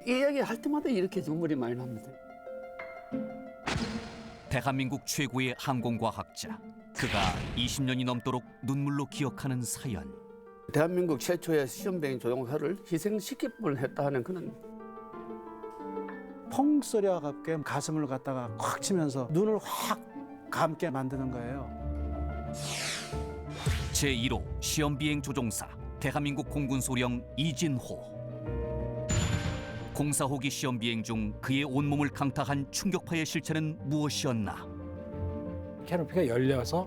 이 이야기 할 때마다 이렇게 눈물이 많이 납니다. 대한민국 최고의 항공과학자. 그가 20년이 넘도록 눈물로 기억하는 사연. 대한민국 최초의 시험비행 조종사를 희생시킬 뻔했다 하는 그런 펑 소리와 같게 가슴을 갖다가 콱 치면서 눈을 확 감게 만드는 거예요. 제1호 시험비행 조종사 대한민국 공군 소령 이진호. 공사호기 시험비행 중 그의 온몸을 강타한 충격파의 실체는 무엇이었나? 캐노피가 열려서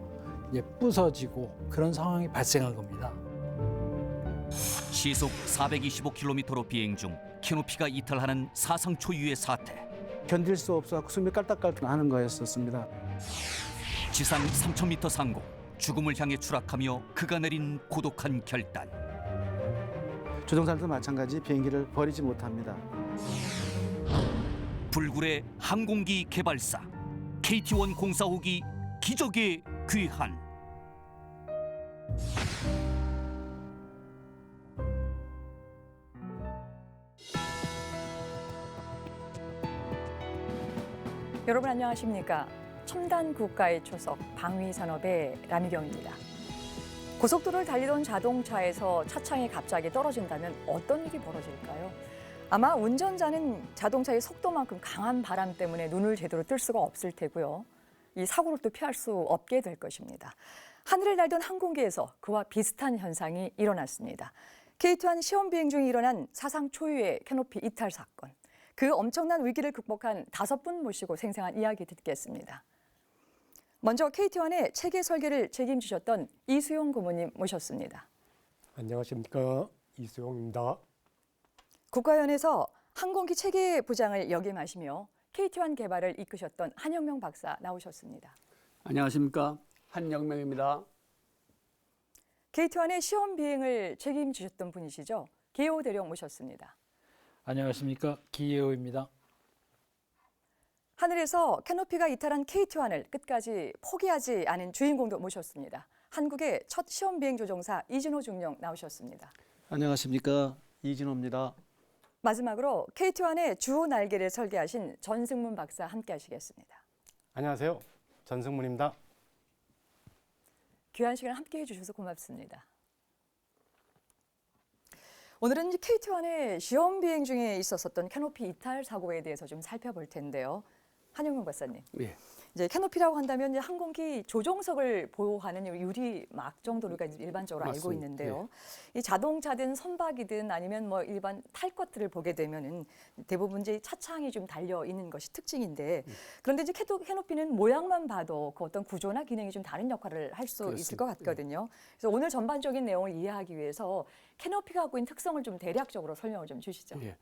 이제 부서지고 그런 상황이 발생한 겁니다. 시속 425km로 비행 중 캐노피가 이탈하는 사상 초유의 사태. 견딜 수 없어 숨이 깔딱깔딱 하는 거였었습니다. 지상 3000m 상공, 죽음을 향해 추락하며 그가 내린 고독한 결단. 조종사들도 마찬가지 비행기를 버리지 못합니다. 불굴의 항공기 개발사 KT-1 공사호기 기적의 귀환. 여러분 안녕하십니까? 첨단 국가의 초석 방위산업의 라미경입니다. 고속도로를 달리던 자동차에서 차창이 갑자기 떨어진다면 어떤 일이 벌어질까요? 아마 운전자는 자동차의 속도만큼 강한 바람 때문에 눈을 제대로 뜰 수가 없을 테고요. 이 사고를 또 피할 수 없게 될 것입니다. 하늘을 날던 항공기에서 그와 비슷한 현상이 일어났습니다. KT-1 시험 비행 중에 일어난 사상 초유의 캐노피 이탈 사건. 그 엄청난 위기를 극복한 5분 모시고 생생한 이야기 듣겠습니다. 먼저 KT-1의 체계 설계를 책임지셨던 이수용 고모님 모셨습니다. 안녕하십니까, 이수용입니다. 국가연에서 항공기 체계 부장을 역임하시며 KT-1 개발을 이끄셨던 한영명 박사 나오셨습니다. 안녕하십니까, 한영명입니다. KT-1의 시험 비행을 책임지셨던 분이시죠. 기호 대령 모셨습니다. 안녕하십니까? 기예호입니다. 하늘에서 캐노피가 이탈한 KT-1을 끝까지 포기하지 않은 주인공도 모셨습니다. 한국의 첫 시험 비행 조종사 이진호 중령 나오셨습니다. 안녕하십니까, 이진호입니다. 마지막으로 KT-1의 주 날개를 설계하신 전승문 박사 함께하시겠습니다. 안녕하세요, 전승문입니다. 귀한 시간 함께해 주셔서 고맙습니다. 오늘은 KT-1의 시험 비행 중에 있었던 캐노피 이탈 사고에 대해서 좀 살펴볼 텐데요. 한영명 박사님, 예. 이제 캐노피라고 한다면 이제 항공기 조종석을 보호하는 유리막 정도로 우리가 일반적으로 알고 맞습니다. 있는데요. 이 자동차든 선박이든 아니면 뭐 일반 탈 것들을 보게 되면은 대부분 이제 차창이 좀 달려 있는 것이 특징인데, 그런데 이제 캐노피는 모양만 봐도 그 어떤 구조나 기능이 좀 다른 역할을 할 수 있을 것 같거든요. 그래서 오늘 전반적인 내용을 이해하기 위해서 캐노피가 갖고 있는 특성을 좀 대략적으로 설명을 좀 주시죠. 예.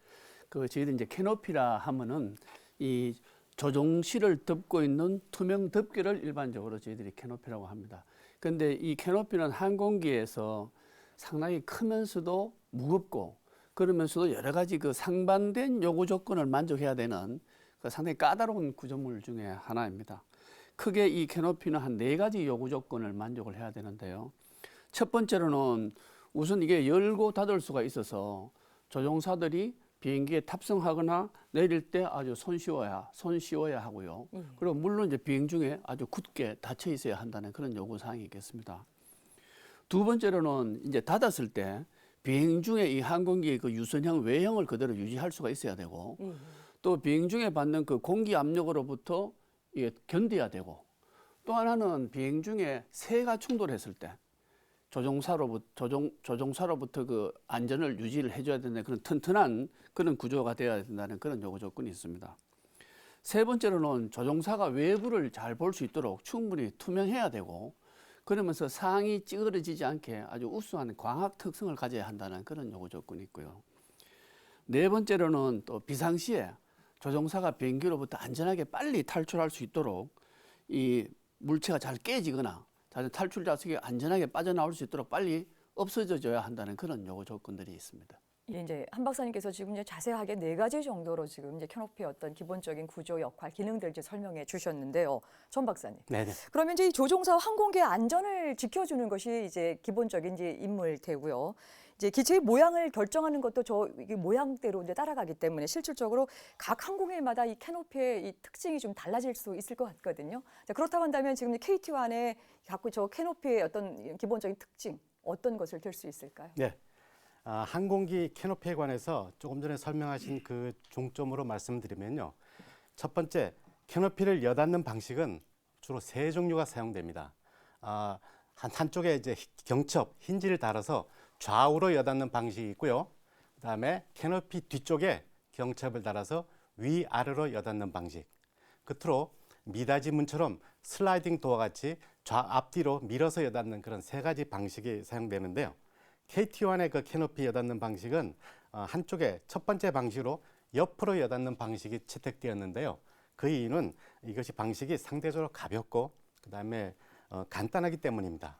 저희들 이제 캐노피라 하면은 이 조종실을 덮고 있는 투명 덮개를 일반적으로 저희들이 캐노피라고 합니다. 그런데 이 캐노피는 항공기에서 상당히 크면서도 무겁고 그러면서도 여러 가지 그 상반된 요구 조건을 만족해야 되는 그 상당히 까다로운 구조물 중에 하나입니다. 크게 이 캐노피는 한 4가지 요구 조건을 만족을 해야 되는데요. 첫 번째로는 우선 이게 열고 닫을 수가 있어서 조종사들이 비행기에 탑승하거나 내릴 때 아주 손쉬워야 하고요. 그리고 물론 이제 비행 중에 아주 굳게 닫혀 있어야 한다는 그런 요구 사항이 있겠습니다. 두 번째로는 이제 닫았을 때 비행 중에 이 항공기의 그 유선형 외형을 그대로 유지할 수가 있어야 되고, 또 비행 중에 받는 그 공기 압력으로부터 이게 견뎌야 되고, 또 하나는 비행 중에 새가 충돌했을 때 조종사로부터 그 안전을 유지를 해줘야 되는 그런 튼튼한 그런 구조가 되어야 된다는 그런 요구 조건이 있습니다. 세 번째로는 조종사가 외부를 잘 볼 수 있도록 충분히 투명해야 되고, 그러면서 상이 찌그러지지 않게 아주 우수한 광학 특성을 가져야 한다는 그런 요구 조건이 있고요. 네 번째로는 또 비상시에 조종사가 비행기로부터 안전하게 빨리 탈출할 수 있도록 이 물체가 잘 깨지거나 탈출 좌석이 안전하게 빠져나올 수 있도록 빨리 없어져줘야 한다는 그런 요구 조건들이 있습니다. 예, 이제 한 박사님께서 지금 이제 자세하게 4가지 정도로 지금 이제 캐노피의 어떤 기본적인 구조, 역할, 기능들 이제 설명해 주셨는데요. 전 박사님. 네네. 그러면 이제 이 조종사와 항공기의 안전을 지켜주는 것이 이제 기본적인 이제 임무일 테고요. 이제 기체의 모양을 결정하는 것도 저 이게 모양대로 이제 따라가기 때문에 실질적으로 각 항공기마다 이 캐노피의 이 특징이 좀 달라질 수 있을 것 같거든요. 자, 그렇다고 한다면 지금 KT1에 갖고 저 캐노피의 어떤 기본적인 특징 어떤 것을 들 수 있을까요? 네. 항공기 캐노피에 관해서 조금 전에 설명하신 그 종점으로 말씀드리면요. 첫 번째, 캐노피를 여닫는 방식은 주로 세 종류가 사용됩니다. 한쪽에 이제 경첩, 힌지를 달아서 좌우로 여닫는 방식이 있고요. 그다음에 캐노피 뒤쪽에 경첩을 달아서 위아래로 여닫는 방식. 끝으로 미닫이 문처럼 슬라이딩 도어 같이 앞뒤로 밀어서 여닫는 그런 세 가지 방식이 사용되는데요. KT1의 그 캐노피 여닫는 방식은 한쪽에 첫 번째 방식으로 옆으로 여닫는 방식이 채택되었는데요. 그 이유는 이것이 방식이 상대적으로 가볍고 그다음에 간단하기 때문입니다.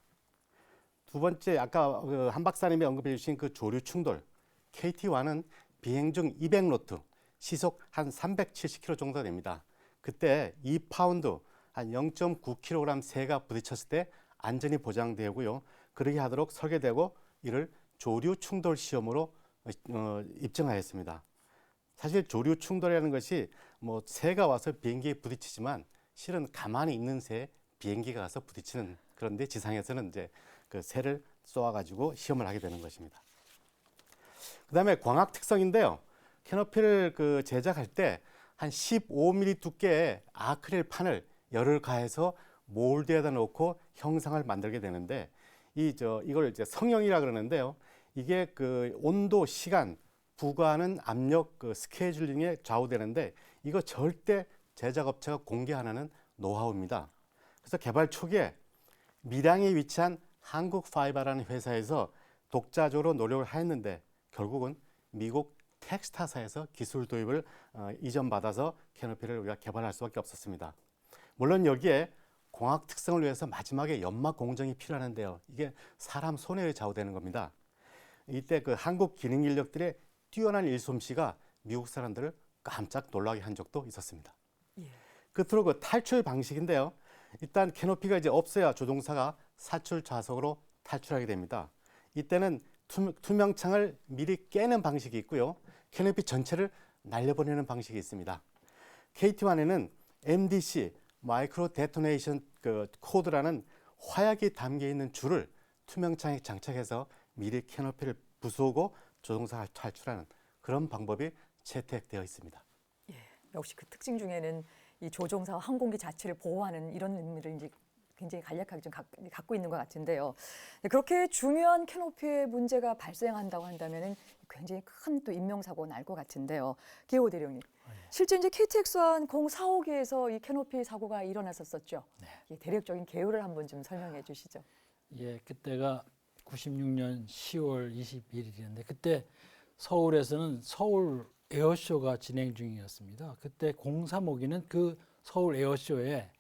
두 번째, 아까 한 박사님이 언급해 주신 그 조류 충돌. KT1은 비행 중 200노트, 시속 한 370km 정도 됩니다. 그때 2파운드, 한 0.9kg 새가 부딪혔을 때 안전이 보장되고요. 그러게 하도록 설계되고 이를 조류 충돌 시험으로 입증하였습니다. 사실 조류 충돌이라는 것이 뭐 새가 와서 비행기에 부딪히지만 실은 가만히 있는 새에 비행기가 가서 부딪히는, 그런데 지상에서는 이제 그 새를 쏘아가지고 시험을 하게 되는 것입니다. 그다음에 광학 특성인데요. 캐노피를 그 제작할 때 한 15mm 두께의 아크릴 판을 열을 가해서 몰드에다 놓고 형상을 만들게 되는데 이걸 이제 성형이라 그러는데요. 이게 그 온도, 시간, 부과하는 압력, 그 스케줄링에 좌우되는데 이거 절대 제작업체가 공개 안 하는 노하우입니다. 그래서 개발 초기에 밀양에 위치한 한국파이바라는 회사에서 독자적으로 노력을 하였는데 결국은 미국 텍스타사에서 기술 도입을 이전받아서 캐노피를 우리가 개발할 수밖에 없었습니다. 물론 여기에 공학 특성을 위해서 마지막에 연막 공정이 필요하는데요. 이게 사람 손에 좌우되는 겁니다. 이때 그 한국 기능 인력들의 뛰어난 일솜씨가 미국 사람들을 깜짝 놀라게 한 적도 있었습니다. 끝으로 그 탈출 방식인데요. 일단 캐노피가 이제 없어야 조종사가 사출 좌석으로 탈출하게 됩니다. 이때는 투명창을 미리 깨는 방식이 있고요. 캐노피 전체를 날려보내는 방식이 있습니다. KT1에는 MDC, 마이크로 데토네이션 그 코드라는 화약이 담겨 있는 줄을 투명창에 장착해서 미리 캐노피를 부수고 조종사가 탈출하는 그런 방법이 채택되어 있습니다. 역시 그 특징 중에는 이 조종사와 항공기 자체를 보호하는 이런 의미를 이제 굉장히 간략하게 좀 갖고 있는 것 같은데요. 그렇게 중요한 캐노피에 문제가 발생한다고 한다면은 굉장히 큰 또 인명사고가 날 것 같은데요. 기호 대령님, 실제 이제 KTX1 045기에서 이 캐노피 사고가 일어났었죠. 이 대략적인 개요를 한번 좀 설명해 주시죠. 예, 그때가 96년 10월 21일이었는데 그때 서울에서는 서울 에어쇼가 진행 중이었습니다. 그때 035기는 그 서울 에어쇼에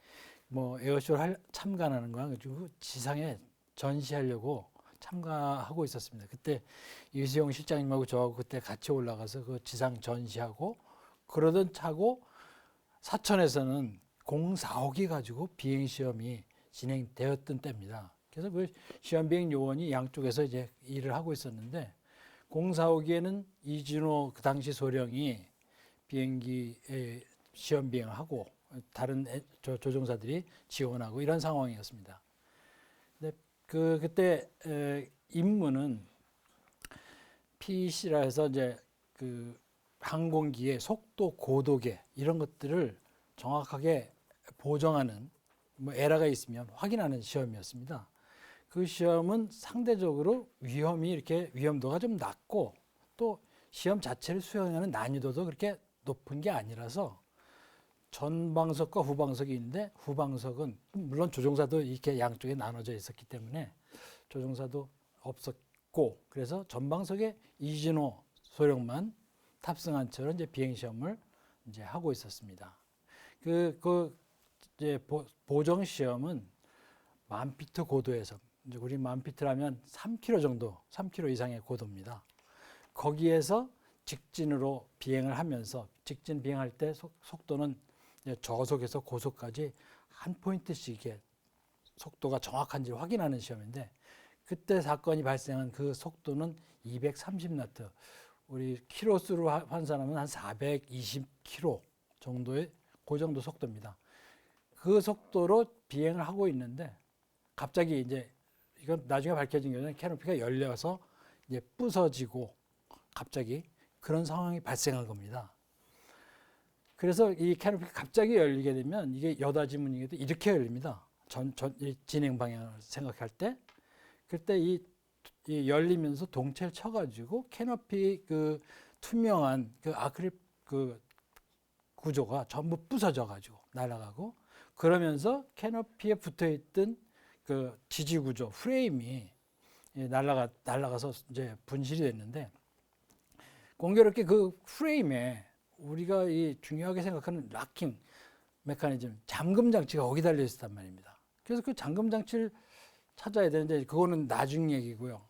뭐 에어쇼를 참관하는 거 가지고 지상에 전시하려고 참가하고 있었습니다. 그때 이수영 실장님하고 저하고 그때 같이 올라가서 그 지상 전시하고 그러던 차고 사천에서는 045기 가지고 비행 시험이 진행되었던 때입니다. 그래서 그 시험 비행 요원이 양쪽에서 이제 일을 하고 있었는데 045기에는 이진호 그 당시 소령이 비행기에 시험 비행을 하고 다른 조종사들이 지원하고 이런 상황이었습니다. 근데 그때 임무는 PC라 해서 이제 그 항공기의 속도, 고도계 이런 것들을 정확하게 보정하는 뭐 에러가 있으면 확인하는 시험이었습니다. 그 시험은 상대적으로 위험도가 좀 낮고 또 시험 자체를 수행하는 난이도도 그렇게 높은 게 아니라서 전방석과 후방석이 있는데 후방석은 물론 조종사도 이렇게 양쪽에 나눠져 있었기 때문에 조종사도 없었고 그래서 전방석에 이진호 소령만 탑승한 채로 이제 비행 시험을 이제 하고 있었습니다. 이제 보정 시험은 1000피트 고도에서 이제 우리 1000피트라면 3km 정도, 3km 이상의 고도입니다. 거기에서 직진으로 비행을 하면서 직진 비행할 때 속도는 저속에서 고속까지 한 포인트씩 속도가 정확한지 확인하는 시험인데 그때 사건이 발생한 그 속도는 230나트. 우리 키로수로 환산하면 한 420km 정도의 그 정도 속도입니다. 그 속도로 비행을 하고 있는데 갑자기 이제 이건 나중에 밝혀진 거는 캐노피가 열려서 이제 부서지고 갑자기 그런 상황이 발생한 겁니다. 그래서 이 캐노피가 갑자기 열리게 되면 이게 여닫이문이게도 이렇게 열립니다. 이 진행 방향을 생각할 때 그때 이 열리면서 동체를 쳐가지고 캐노피 그 투명한 그 아크릴 그 구조가 전부 부서져가지고 날아가고 그러면서 캐노피에 붙어있던 그 지지 구조 프레임이 날아가서 이제 분실이 됐는데 공교롭게 그 프레임에 우리가 이 중요하게 생각하는 락킹 메커니즘 잠금 장치가 거기 달려 있었단 말입니다. 그래서 그 잠금 장치를 찾아야 되는데 그거는 나중 얘기고요.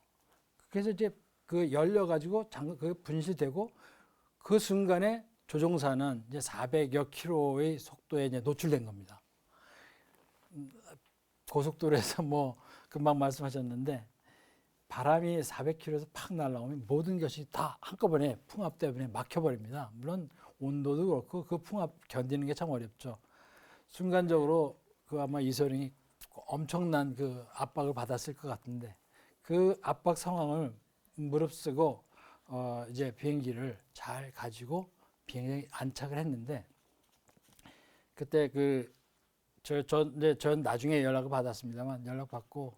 그래서 이제 그 열려가지고 그 분실되고 그 순간에 조종사는 이제 400여 킬로의 속도에 이제 노출된 겁니다. 고속도로에서 뭐 금방 말씀하셨는데 바람이 400km에서 팍 날아오면 모든 것이 다 한꺼번에 풍압 때문에 막혀버립니다. 물론 온도도 그렇고 그 풍압 견디는 게 참 어렵죠. 순간적으로 그 아마 이소룡이 엄청난 그 압박을 받았을 것 같은데 그 압박 상황을 무릅쓰고 이제 비행기를 잘 가지고 비행기에 안착을 했는데 그때 전 나중에 연락을 받았습니다만 연락 받고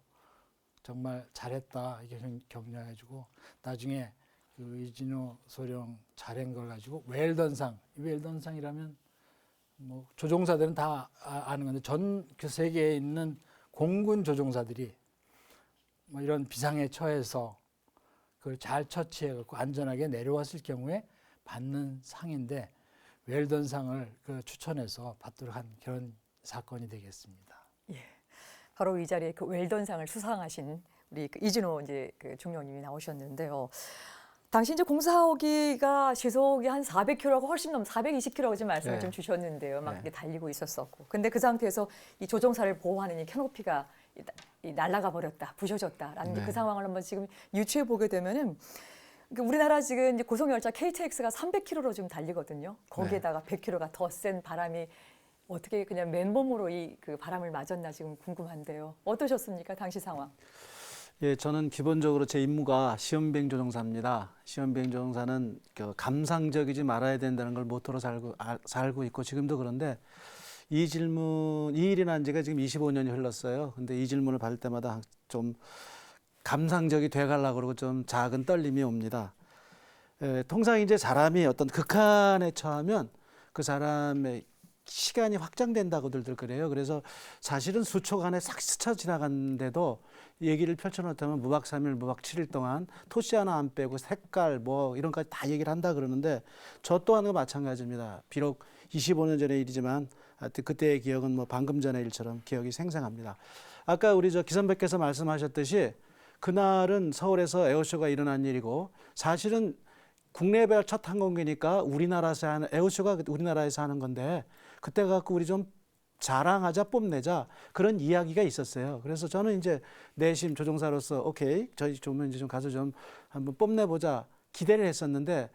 정말 잘했다 이렇게 격려해주고 나중에 그 이진호 소령 잘한 걸 가지고 웰던상, 웰던상이라면 뭐 조종사들은 다 아는 건데 전 그 세계에 있는 공군 조종사들이 뭐 이런 비상에 처해서 그걸 잘 처치해갖고 안전하게 내려왔을 경우에 받는 상인데 웰던상을 그 추천해서 받도록 한 그런 사건이 되겠습니다. 바로 이 자리에 그 웰던상을 수상하신 우리 그 이진호 이제 그 중령님이 나오셨는데요. 당시 이제 공사하기가 시속이 한 400km하고 훨씬 넘는 420km라고 지금 말씀을 네. 좀 주셨는데요. 막 네. 이렇게 달리고 있었었고. 근데 그 상태에서 이 조종사를 보호하는 이 캐노피가 날아가 버렸다, 부셔졌다라는 네. 그 상황을 한번 지금 유추해 보게 되면은 우리나라 지금 이제 고속열차 KTX가 300km로 지금 달리거든요. 거기에다가 100km가 더 센 바람이 어떻게 그냥 맨몸으로 이 그 바람을 맞았나 지금 궁금한데요. 어떠셨습니까? 당시 상황. 예, 저는 기본적으로 제 임무가 시험비행 조종사입니다. 시험비행 조종사는 감상적이지 말아야 된다는 걸 모토로 살고 있고 지금도 그런데 이 일이 난 지가 지금 25년이 흘렀어요. 근데 이 질문을 받을 때마다 좀 감상적이 돼가려고 그러고 좀 작은 떨림이 옵니다. 통상 이제 사람이 어떤 극한에 처하면 그 사람의 시간이 확장된다고들 그래요. 그래서 사실은 수초간에 싹 스쳐 지나갔는데도 얘기를 펼쳐놓다면 무박 3일, 무박 7일 동안 토시 하나 안 빼고 색깔 뭐 이런 것까지 다 얘기를 한다 그러는데 저 또한 마찬가지입니다. 비록 25년 전의 일이지만 하여튼 그때의 기억은 뭐 방금 전의 일처럼 기억이 생생합니다. 아까 우리 기선배께서 말씀하셨듯이 그날은 서울에서 에어쇼가 일어난 일이고 사실은 국내발 첫 항공기니까 우리나라에서 하는 에어쇼가 우리나라에서 하는 건데 그때 갖고 우리 좀 자랑하자 뽐내자 그런 이야기가 있었어요. 그래서 저는 이제 내심 조종사로서 오케이 저희 좀 이제 좀 가서 좀 한번 뽐내보자 기대를 했었는데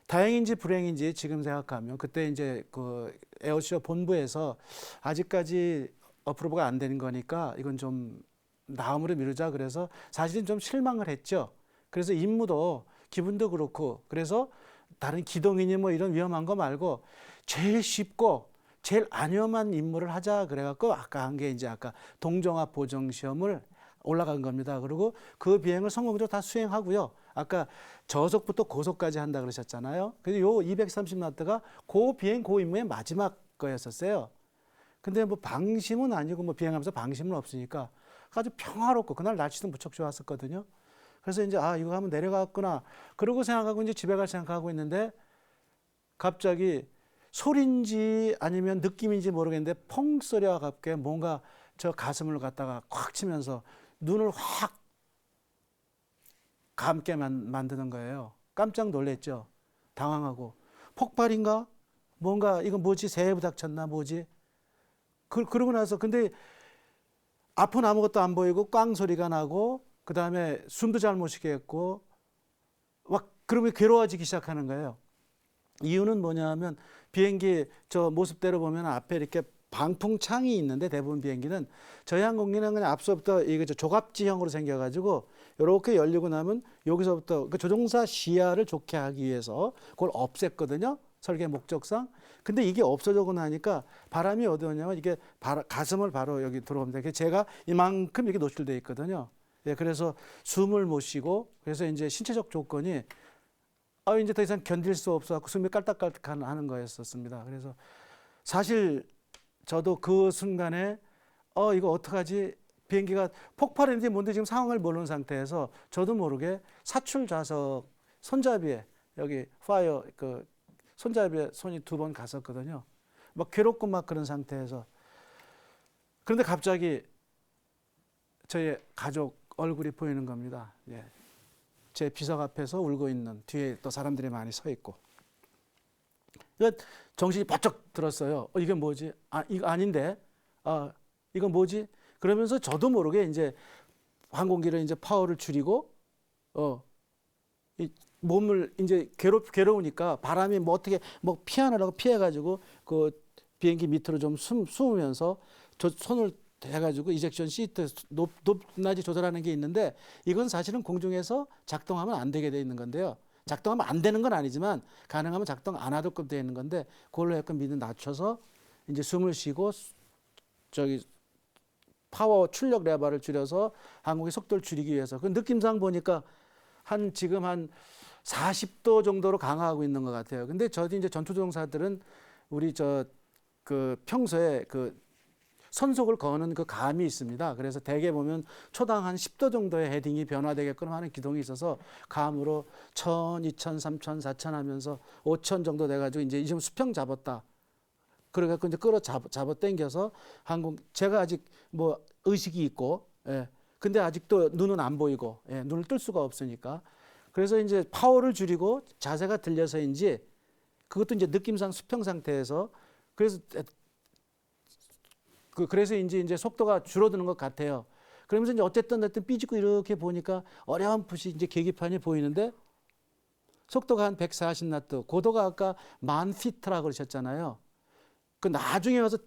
다행인지 불행인지 지금 생각하면 그때 이제 그 에어쇼 본부에서 아직까지 어프로브가 안 되는 거니까 이건 좀 다음으로 미루자 그래서 사실은 좀 실망을 했죠. 그래서 임무도 기분도 그렇고 그래서 다른 기동이니 뭐 이런 위험한 거 말고 제일 쉽고 제일 안 위험한 임무를 하자 그래갖고 아까 한 게 이제 아까 동종합 보정 시험을 올라간 겁니다. 그리고 그 비행을 성공적으로 다 수행하고요. 아까 저속부터 고속까지 한다 그러셨잖아요. 그래서 요 230나트가 그 비행 그 임무의 마지막 거였었어요. 근데 뭐 방심은 아니고 뭐 비행하면서 방심은 없으니까 아주 평화롭고 그날 날씨도 무척 좋았었거든요. 그래서 이제 이거 하면 내려갔구나. 그러고 생각하고 이제 집에 갈 생각하고 있는데 갑자기 소리인지 아니면 느낌인지 모르겠는데 펑 소리와 같게 뭔가 저 가슴을 갖다가 콱 치면서 눈을 확 감게 만드는 거예요. 깜짝 놀랐죠. 당황하고 폭발인가? 뭔가 이거 뭐지? 새해 부닥쳤나? 뭐지? 그러고 나서 근데 앞은 아무것도 안 보이고 꽝 소리가 나고 그다음에 숨도 잘 못 쉬게 했고 막 그러면 괴로워지기 시작하는 거예요. 이유는 뭐냐면 비행기 저 모습대로 보면 앞에 이렇게 방풍창이 있는데 대부분 비행기는 저희 항공기는 그냥 앞서부터 이게 조갑지형으로 생겨가지고 이렇게 열리고 나면 여기서부터 그 조종사 시야를 좋게 하기 위해서 그걸 없앴거든요. 설계 목적상. 근데 이게 없어지고 나니까 바람이 어디 오냐면 이게 가슴을 바로 여기 들어옵니다. 제가 이만큼 이렇게 노출돼 있거든요. 예, 그래서 숨을 못 쉬고 그래서 이제 신체적 조건이 이제 더 이상 견딜 수 없어서 숨이 깔딱깔딱 하는 거였었습니다. 그래서 사실 저도 그 순간에 이거 어떡하지? 비행기가 폭발했는지 뭔지 지금 상황을 모르는 상태에서 저도 모르게 사출 좌석 손잡이에 여기 파이어 그 손잡이에 손이 2번 갔었거든요. 막 괴롭고 막 그런 상태에서 그런데 갑자기 저희 가족 얼굴이 보이는 겁니다. 예. 제 비석 앞에서 울고 있는 뒤에 또 사람들이 많이 서 있고. 정신이 바짝 들었어요. 이게 뭐지? 이거 아닌데. 이거 뭐지? 그러면서 저도 모르게 이제 항공기를 이제 파워를 줄이고, 이 몸을 이제 괴로우니까 바람이 뭐 어떻게 뭐 피하느라고 피해가지고 그 비행기 밑으로 좀 숨으면서 손을 해가지고 이젝션 시트 높낮이 조절하는 게 있는데 이건 사실은 공중에서 작동하면 안 되게 돼 있는 건데요. 작동하면 안 되는 건 아니지만 가능하면 작동 안 하도록 되어 있는 건데 그걸로 약간 밑을 낮춰서 이제 숨을 쉬고 저기 파워 출력 레버를 줄여서 항공기 속도를 줄이기 위해서 그 느낌상 보니까 지금 한 40도 정도로 강화하고 있는 것 같아요. 근데 저도 이제 전투조종사들은 우리 그 평소에 그 선속을 거는 그 감이 있습니다. 그래서 대개 보면 초당 한 10도 정도의 헤딩이 변화되게끔 하는 기동이 있어서 감으로 1000, 2000, 3000, 4000 하면서 5000 정도 돼가지고 이제 지금 수평 잡았다. 그래갖고 이제 잡아 당겨서 제가 아직 뭐 의식이 있고, 예. 근데 아직도 눈은 안 보이고, 예. 눈을 뜰 수가 없으니까. 그래서 이제 파워를 줄이고 자세가 들려서인지 그것도 이제 느낌상 수평 상태에서 그래서 이제 속도가 줄어드는 것 같아요. 그러면서 이제 어쨌든 삐지고 이렇게 보니까 어렴풋이 이제 계기판이 보이는데 속도가 한 140나트, 고도가 아까 10,000피트라고 그러셨잖아요. 그 나중에 와서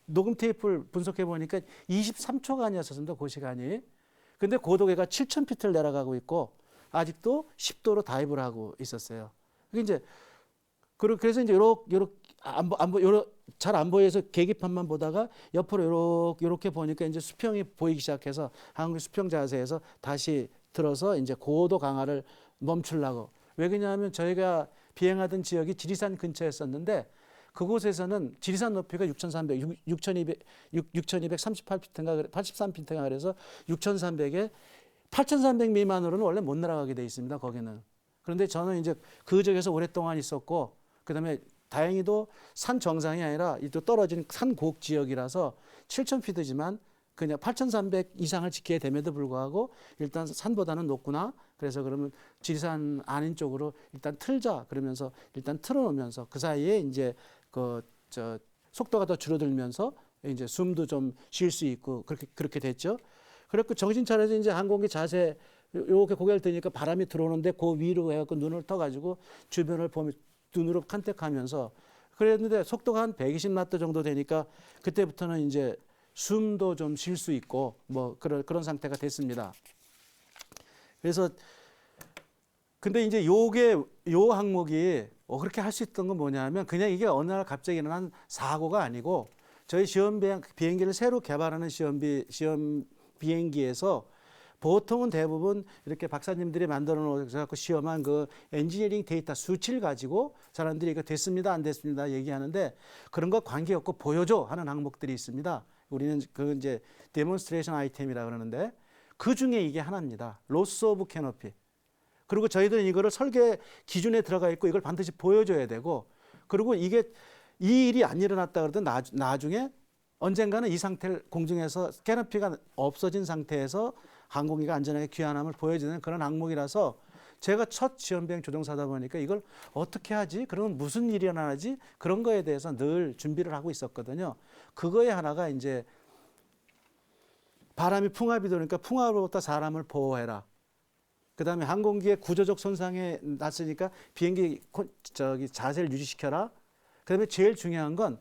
녹음 테이프를 분석해 보니까 23초가 아니었습니다. 그 시간이. 근데 고도계가 7,000피트를 내려가고 있고 아직도 10도로 다이브를 하고 있었어요. 이제 그래서 이제 잘 안 보여서 계기판만 보다가 옆으로 이렇게 보니까 이제 수평이 보이기 시작해서 항공기 수평 자세에서 다시 들어서 이제 고도 강화를 멈추려고. 왜 그러냐면 저희가 비행하던 지역이 지리산 근처였었는데 그곳에서는 지리산 높이가 6,238피트인가 83피트인가 그래서 6,300에 8,300 미만으로는 원래 못 날아가게 돼 있습니다. 거기는. 그런데 저는 이제 그 지역에서 오랫동안 있었고 그다음에 다행히도 산 정상이 아니라 또 떨어진 산곡 지역이라서 7,000피트지만 그냥 8,300 이상을 지켜야 됨에도 불구하고 일단 산보다는 높구나. 그래서 그러면 지리산 아닌 쪽으로 일단 틀자. 그러면서 일단 틀어놓으면서 그 사이에 이제 속도가 더 줄어들면서 이제 숨도 좀 쉴 수 있고 그렇게 됐죠. 그래서 정신 차려서 이제 항공기 자세 이렇게 고개를 드니까 바람이 들어오는데 그 위로 해갖고 눈을 떠가지고 주변을 보면 눈으로 컨택하면서 그랬는데 속도가 한 120나트 정도 되니까 그때부터는 이제 숨도 좀 쉴 수 있고 뭐 그런 상태가 됐습니다. 그래서 근데 이제 요 항목이 그렇게 할 수 있던 건 뭐냐면 그냥 이게 어느 날 갑자기 일어난 사고가 아니고 저희 비행기를 새로 개발하는 시험 비행기에서 보통은 대부분 이렇게 박사님들이 만들어 놓고 시험한 그 엔지니어링 데이터 수치를 가지고 사람들이 이거 됐습니다, 안 됐습니다 얘기하는데 그런 거 관계없고 보여줘 하는 항목들이 있습니다. 우리는 그 이제 데몬스트레이션 아이템이라 그러는데 그 중에 이게 하나입니다. 로스 오브 캐노피. 그리고 저희들은 이거를 설계 기준에 들어가 있고 이걸 반드시 보여줘야 되고 그리고 이 일이 안 일어났다 그러던 나중에 언젠가는 이 상태를 공중에서 캐노피가 없어진 상태에서 항공기가 안전하게 귀환함을 보여주는 그런 항목이라서 제가 첫 시험비행 조종사다 보니까 이걸 어떻게 하지? 그러면 무슨 일이 일어나지? 그런 거에 대해서 늘 준비를 하고 있었거든요. 그거에 하나가 이제 바람이 풍압이 도니까 풍압으로부터 사람을 보호해라. 그다음에 항공기의 구조적 손상이 났으니까 비행기 자세를 유지시켜라. 그다음에 제일 중요한 건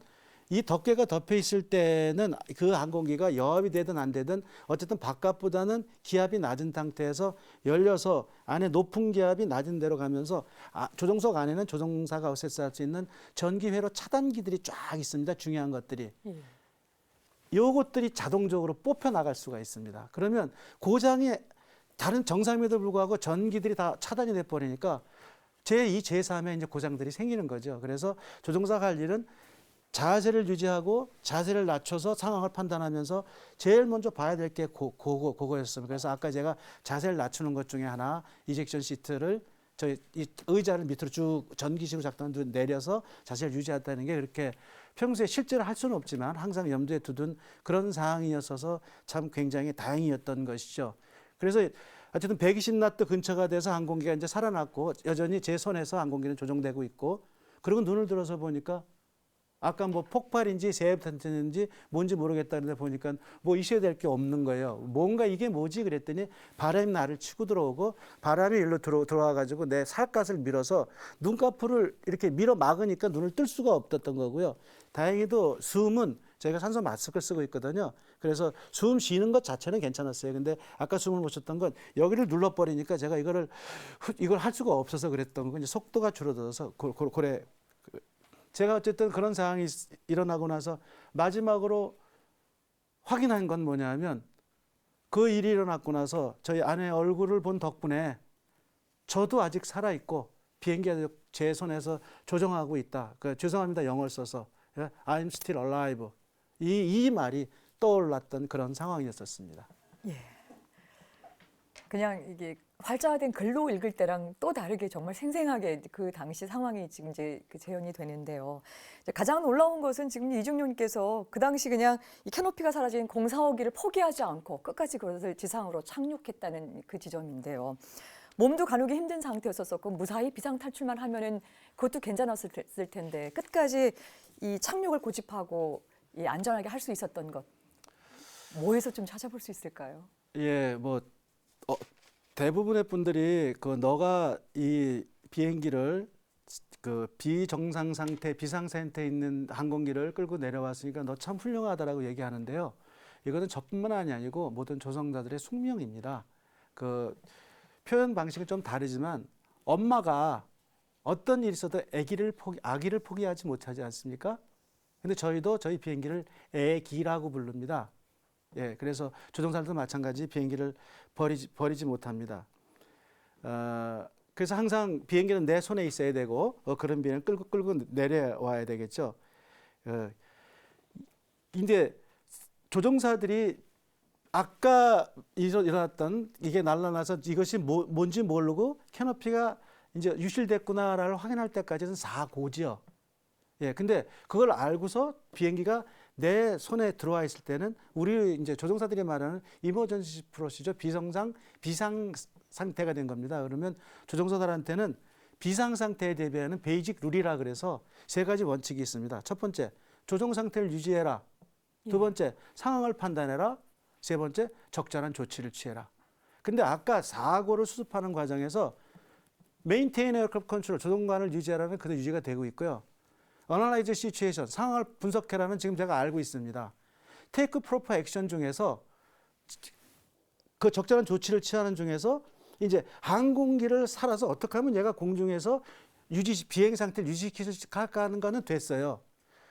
이 덮개가 덮여 있을 때는 그 항공기가 여합이 되든 안 되든 어쨌든 바깥보다는 기압이 낮은 상태에서 열려서 안에 높은 기압이 낮은 데로 가면서 조종석 안에는 조종사가 어세스할 수 있는 전기회로 차단기들이 쫙 있습니다. 중요한 것들이. 요것들이 자동적으로 뽑혀 나갈 수가 있습니다. 그러면 고장이 다른 정상임에도 불구하고 전기들이 다 차단이 돼 버리니까 제2, 제3의 이제 고장들이 생기는 거죠. 그래서 조종사가 할 일은 자세를 유지하고 자세를 낮춰서 상황을 판단하면서 제일 먼저 봐야 될 게 그거였습니다. 그래서 아까 제가 자세를 낮추는 것 중에 하나, 이젝션 시트를 이 의자를 밑으로 쭉 전기식으로 작동하는 내려서 자세를 유지한다는 게 그렇게 평소에 실제로 할 수는 없지만 항상 염두에 두던 그런 상황이었어서 참 굉장히 다행이었던 것이죠. 그래서 어쨌든 120나트 근처가 돼서 항공기가 이제 살아났고 여전히 제 손에서 항공기는 조종되고 있고, 그리고 눈을 들어서 보니까 아까 뭐 폭발인지 세입탄인지 뭔지 모르겠다는데 보니까 뭐 있어야 될 게 없는 거예요. 뭔가 이게 뭐지 그랬더니 바람이 나를 치고 들어오고 바람이 일로 들어와 가지고 내 살갗을 밀어서 눈꺼풀을 이렇게 밀어 막으니까 눈을 뜰 수가 없었던 거고요. 다행히도 숨은 저희가 산소 마스크를 쓰고 있거든요. 그래서 숨 쉬는 것 자체는 괜찮았어요. 근데 아까 숨을 못 쉬었던 건 여기를 눌러버리니까 제가 이걸 할 수가 없어서 그랬던 건 이제 속도가 줄어들어서 고래. 제가 어쨌든 그런 상황이 일어나고 나서 마지막으로 확인한 건 뭐냐면 그 일이 일어났고 나서 저희 아내의 얼굴을 본 덕분에 저도 아직 살아있고 비행기가 제 손에서 조종하고 있다. 죄송합니다. 영어를 써서 I'm still alive. 이 말이 떠올랐던 그런 상황이었었습니다. 예. 그냥 이게 활자된 글로 읽을 때랑 또 다르게 정말 생생하게 그 당시 상황이 지금 이제 재현이 되는데요. 이제 가장 놀라운 것은 지금 이중용님께서 그 당시 그냥 이 캐노피가 사라진 045기를 포기하지 않고 끝까지 그것을 지상으로 착륙했다는 그 지점인데요. 몸도 가누기 힘든 상태였었고 무사히 비상 탈출만 하면은 그것도 괜찮았을 텐데 끝까지 이 착륙을 고집하고 이 안전하게 할 수 있었던 것 뭐에서 좀 찾아볼 수 있을까요? 예, 대부분의 분들이 너가 이 비행기를 비정상 상태, 비상 상태에 있는 항공기를 끌고 내려왔으니까 너 참 훌륭하다라고 얘기하는데요. 이거는 저뿐만 아니고 모든 조종자들의 숙명입니다. 표현 방식은 좀 다르지만 엄마가 어떤 일이 있어도 아기를 포기하지 못하지 않습니까? 근데 저희도 저희 비행기를 애기라고 부릅니다. 예, 그래서 조종사들도 마찬가지 비행기를 버리지 못합니다. 그래서 항상 비행기는 내 손에 있어야 되고 그런 비행을 끌고 내려와야 되겠죠. 근데 조종사들이 아까 일어났던 이게 날아나서 이것이 뭔지 모르고 캐노피가 이제 유실됐구나를 확인할 때까지는 사고지요. 예, 근데 그걸 알고서 비행기가 내 손에 들어와 있을 때는 우리 이제 조종사들이 말하는 이머전시 프로시저 비상 상태가 된 겁니다. 그러면 조종사들한테는 비상 상태에 대비하는 베이직 룰이라 그래서 세 가지 원칙이 있습니다. 첫 번째, 조종 상태를 유지해라. 두 번째, 상황을 판단해라. 세 번째, 적절한 조치를 취해라. 근데 아까 사고를 수습하는 과정에서 메인테인 에어크래프트 컨트롤, 조종관을 유지하라는 그대로 유지가 되고 있고요. 어널라이즈 시츄에이션, 상황을 분석해라는 지금 제가 알고 있습니다. 테이크 프로퍼 액션 중에서 그 적절한 조치를 취하는 중에서 이제 항공기를 살아서 어떻게 하면 얘가 공중에서 비행 상태를 유지시킬 수 있을까 하는 거는 됐어요.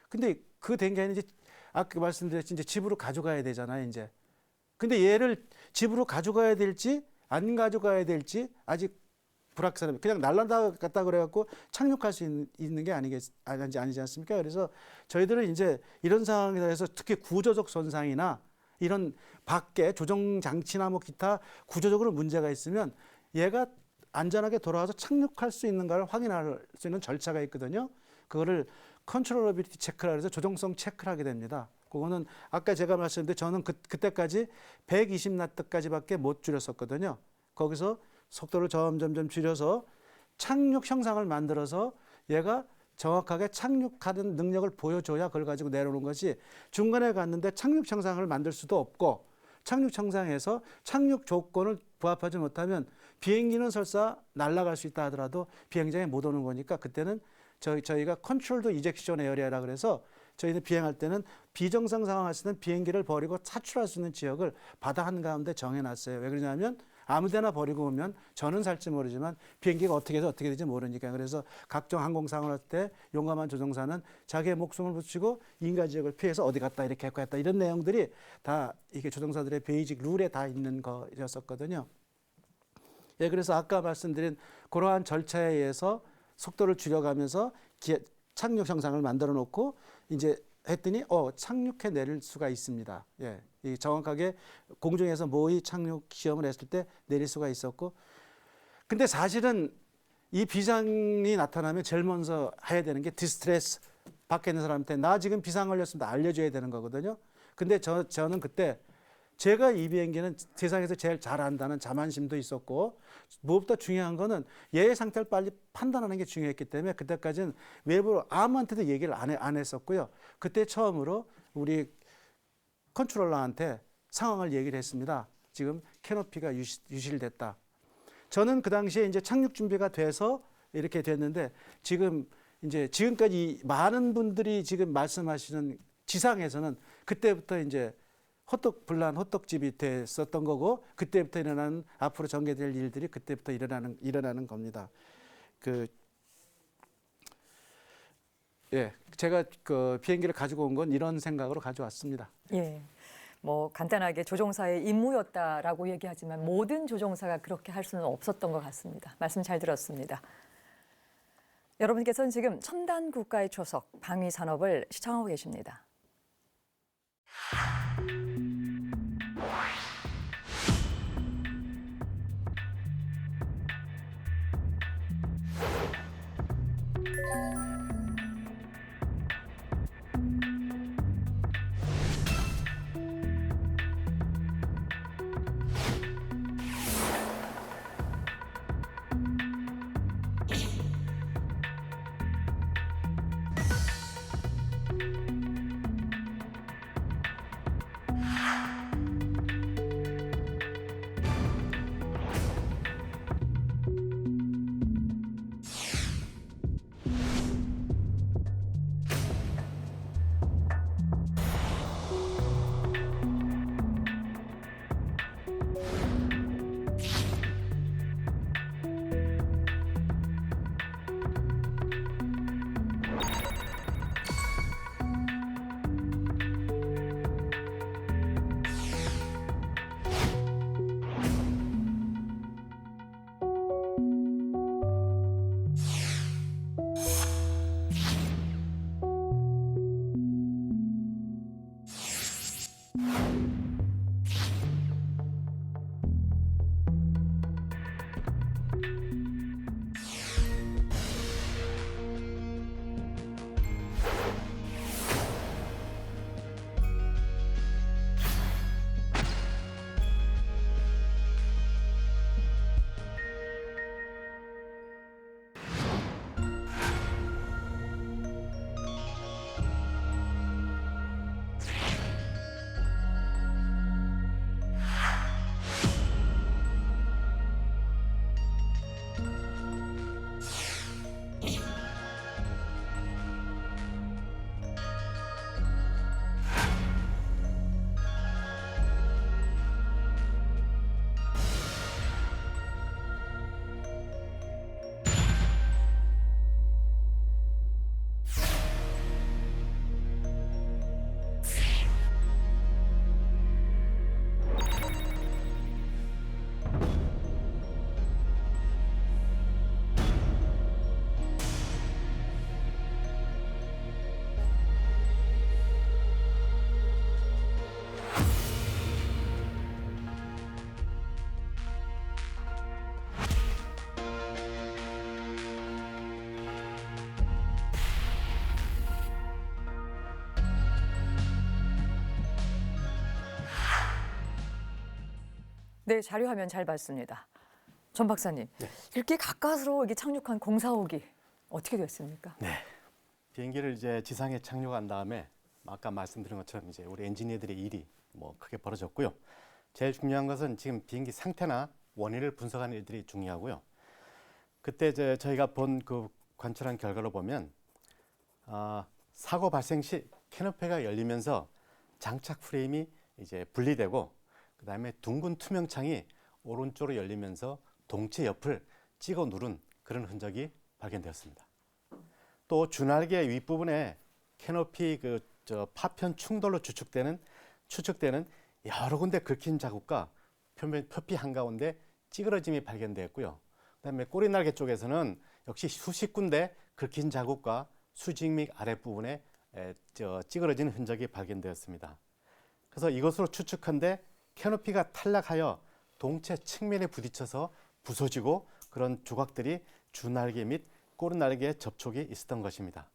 근데 그 된 게 아니라 이제 아까 말씀드렸지 이제 집으로 가져가야 되잖아요, 이제. 근데 얘를 집으로 가져가야 될지 안 가져가야 될지 아직 불확실합니다. 그냥 날라갔다 그래갖고 착륙할 수 있는 게 아니지 않습니까? 그래서 저희들은 이제 이런 상황에 대해서 특히 구조적 손상이나 이런 밖에 조종 장치나 뭐 기타 구조적으로 문제가 있으면 얘가 안전하게 돌아와서 착륙할 수 있는가를 확인할 수 있는 절차가 있거든요. 그거를 컨트롤러비리티 체크라 해서 조종성 체크를 하게 됩니다. 그거는 아까 제가 말씀드렸는데 저는 그때까지 120나트까지밖에 못 줄였었거든요. 거기서 속도를 점점 줄여서 착륙 형상을 만들어서 얘가 정확하게 착륙하는 능력을 보여줘야 그걸 가지고 내려오는 것이 중간에 갔는데 착륙 형상을 만들 수도 없고 착륙 정상에서 착륙 조건을 부합하지 못하면 비행기는 설사 날아갈 수 있다 하더라도 비행장에 못 오는 거니까 그때는 저희가 컨트롤드 이젝션 에어리아라 그래서 저희는 비행할 때는 비정상 상황 왔을 때는 비행기를 버리고 차출할 수 있는 지역을 바다 한가운데 정해놨어요. 왜 그러냐면 아무데나 버리고 오면 저는 살지 모르지만 비행기가 어떻게 될지 모르니까. 그래서 각종 항공사고를 할 때 용감한 조종사는 자기의 목숨을 붙이고 인가 지역을 피해서 어디 갔다 이렇게 했다 이런 내용들이 다 이게 조종사들의 베이직 룰에 다 있는 거였었거든요. 예, 그래서 아까 말씀드린 그러한 절차에 의해서 속도를 줄여가면서 착륙 정상을 만들어 놓고 이제 했더니 착륙해 내릴 수가 있습니다. 예, 이 정확하게 공중에서 모의 착륙 시험을 했을 때 내릴 수가 있었고, 근데 사실은 이 비상이 나타나면 제일 먼저 해야 되는 게 디스트레스, 밖에 있는 사람한테 나 지금 비상 걸렸습니다 알려줘야 되는 거거든요. 근데 저는 그때 제가 이 비행기는 세상에서 제일 잘 안다는 자만심도 있었고, 무엇보다 중요한 거는 얘의 상태를 빨리 판단하는 게 중요했기 때문에 그때까지는 외부로 아무한테도 얘기를 안 했었고요. 그때 처음으로 우리 컨트롤러한테 상황을 얘기를 했습니다. 지금 캐노피가 유실됐다. 저는 그 당시에 이제 착륙 준비가 돼서 이렇게 됐는데 지금까지 많은 분들이 지금 말씀하시는 지상에서는 그때부터 이제 호떡집이 됐었던 거고, 그때부터 일어나는 앞으로 전개될 일들이 그때부터 일어나는 겁니다. 제가 그 비행기를 가지고 온 건 이런 생각으로 가져왔습니다. 예. 뭐 간단하게 조종사의 임무였다라고 얘기하지만 모든 조종사가 그렇게 할 수는 없었던 것 같습니다. 말씀 잘 들었습니다. 여러분께서는 지금 첨단 국가의 초석 방위 산업을 시청하고 계십니다. 네, 자료 화면 잘 봤습니다. 전 박사님, 이렇게 가까스로 이게 착륙한 공사옥이 어떻게 됐습니까? 네. 비행기를 이제 지상에 착륙한 다음에 아까 말씀드린 것처럼 이제 우리 엔지니어들의 일이 뭐 크게 벌어졌고요. 제일 중요한 것은 지금 비행기 상태나 원인을 분석하는 일들이 중요하고요. 그때 저희가 본 그 관찰한 결과로 보면 사고 발생 시 캐노피가 열리면서 장착 프레임이 이제 분리되고 그다음에 둥근 투명 창이 오른쪽으로 열리면서 동체 옆을 찍어 누른 그런 흔적이 발견되었습니다. 또 주날개 윗부분에 캐노피 파편 충돌로 추측되는 여러 군데 긁힌 자국과 표피 한가운데 찌그러짐이 발견되었고요. 그다음에 꼬리 날개 쪽에서는 역시 수십 군데 긁힌 자국과 수직맥 아랫부분에 찌그러진 흔적이 발견되었습니다. 그래서 이것으로 추측한데 캐노피가 탈락하여 동체 측면에 부딪혀서 부서지고 그런 조각들이 주날개 및 꼬리날개에 접촉이 있었던 것입니다.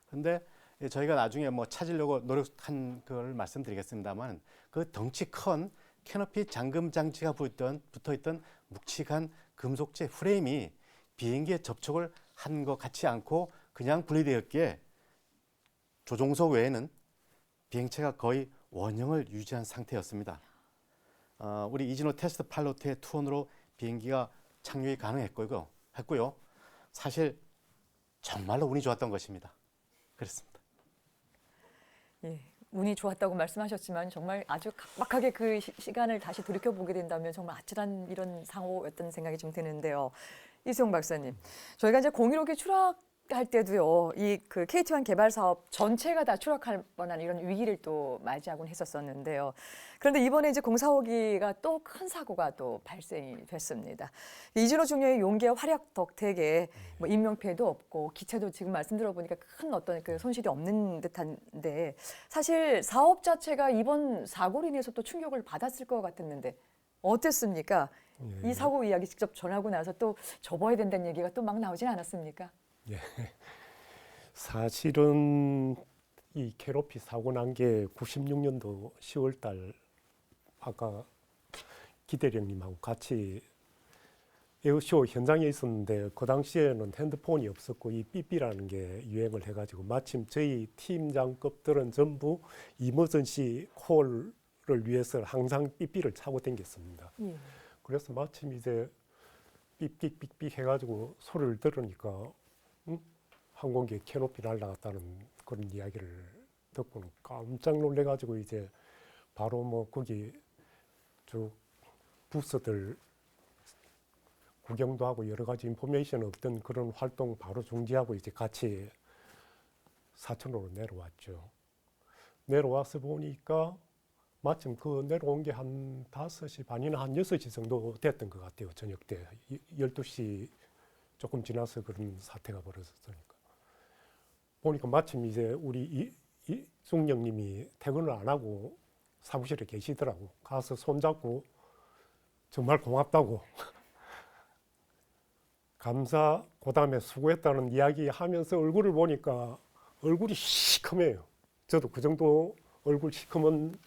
그런데 저희가 나중에 찾으려고 노력한 걸 말씀드리겠습니다만 그 덩치 큰 캐노피 잠금 장치가 붙어있던 묵직한 금속재 프레임이 비행기에 접촉을 한 것 같지 않고 그냥 분리되었기에 조종석 외에는 비행체가 거의 원형을 유지한 상태였습니다. 우리 이진호 테스트 파일럿의 투혼으로 비행기가 착륙이 가능했고요. 사실 정말로 운이 좋았던 것입니다. 그렇습니다. 예, 운이 좋았다고 말씀하셨지만 정말 아주 각박하게 그 시간을 다시 돌이켜보게 된다면 정말 아찔한 이런 상호였던 생각이 좀 드는데요. 이수영 박사님, 저희가 이제 015기 추락할 때도요, 이 그 KT1 개발 사업 전체가 다 추락할 뻔한 이런 위기를 또 맞이하곤 했었었는데요. 그런데 이번에 이제 045기가 또 큰 사고가 또 발생이 됐습니다. 이진호 중령의 용기와 활약 덕택에 인명 피해도 없고 기체도 지금 말씀 들어보니까 큰 어떤 그 손실이 없는 듯한데 사실 사업 자체가 이번 사고로 인해서 또 충격을 받았을 것 같았는데 어땠습니까? 이 사고 이야기 직접 전하고 나서 또 접어야 된다는 얘기가 또 막 나오진 않았습니까? 예. 사실은 이 캐노피 사고 난 게 96년도 10월 달 아까 기대령님하고 같이 에어쇼 현장에 있었는데 그 당시에는 핸드폰이 없었고 이 삐삐라는 게 유행을 해가지고 마침 저희 팀장급들은 전부 이머전시 콜을 위해서 항상 삐삐를 차고 다녔습니다. 예. 그래서 마침 이제 삑삑삑삑 해가지고 소리를 들으니까 항공기에 캐노피 날아갔다는 그런 이야기를 듣고는 깜짝 놀래가지고 이제 바로 거기 쭉 부서들 구경도 하고 여러 가지 인포메이션 없던 그런 활동 바로 중지하고 이제 같이 사천으로 내려왔죠. 내려와서 보니까 마침 그 내려온 게 한 5시 반이나 한 6시 정도 됐던 것 같아요. 저녁 때. 12시 조금 지나서 그런 사태가 벌어졌으니까. 보니까 마침 이제 우리 이중령님이 퇴근을 안 하고 사무실에 계시더라고. 가서 손잡고 정말 고맙다고. 감사, 그다음에 수고했다는 이야기 하면서 얼굴을 보니까 얼굴이 시커매요. 저도 그 정도 얼굴 시커먼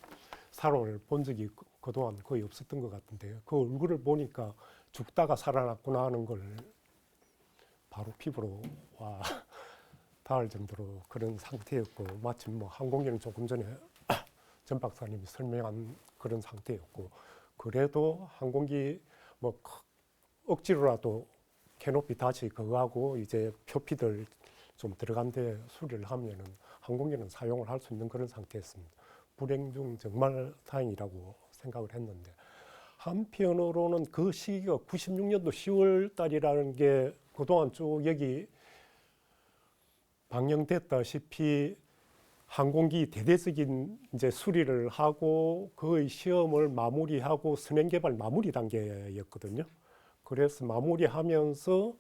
사람을 본 적이 그동안 거의 없었던 것 같은데 그 얼굴을 보니까 죽다가 살아났구나 하는 걸 바로 피부로 와 닿을 정도로 그런 상태였고 마침 항공기는 조금 전에 전 박사님이 설명한 그런 상태였고 그래도 항공기 억지로라도 캐노피 다시 그거 하고 이제 표피들 좀 들어간 데 수리를 하면은 항공기는 사용을 할 수 있는 그런 상태였습니다. 불행 중 정말 다행이라고 생각을 했는데 한편으로는 그 시기가 96년도 10월 달이라는 게 그동안 쭉 여기 방영됐다시피 항공기 대대적인 이제 수리를 하고 거의 시험을 마무리하고 선행 개발 마무리 단계였거든요. 그래서 마무리하면서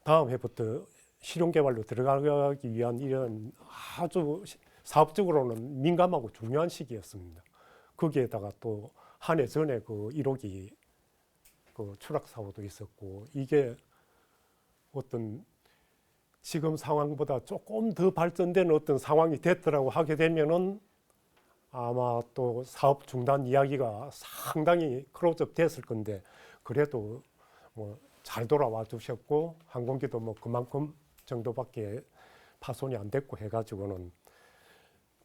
다음 해부터 실용 개발로 들어가기 위한 이런 아주 사업적으로는 민감하고 중요한 시기였습니다. 거기에다가 또 한 해 전에 그 1호기 그 추락 사고도 있었고 이게 어떤 지금 상황보다 조금 더 발전된 어떤 상황이 됐더라고 하게 되면은 아마 또 사업 중단 이야기가 상당히 클로즈업 됐을 건데 그래도 잘 돌아와 주셨고 항공기도 그만큼 정도밖에 파손이 안 됐고 해가지고는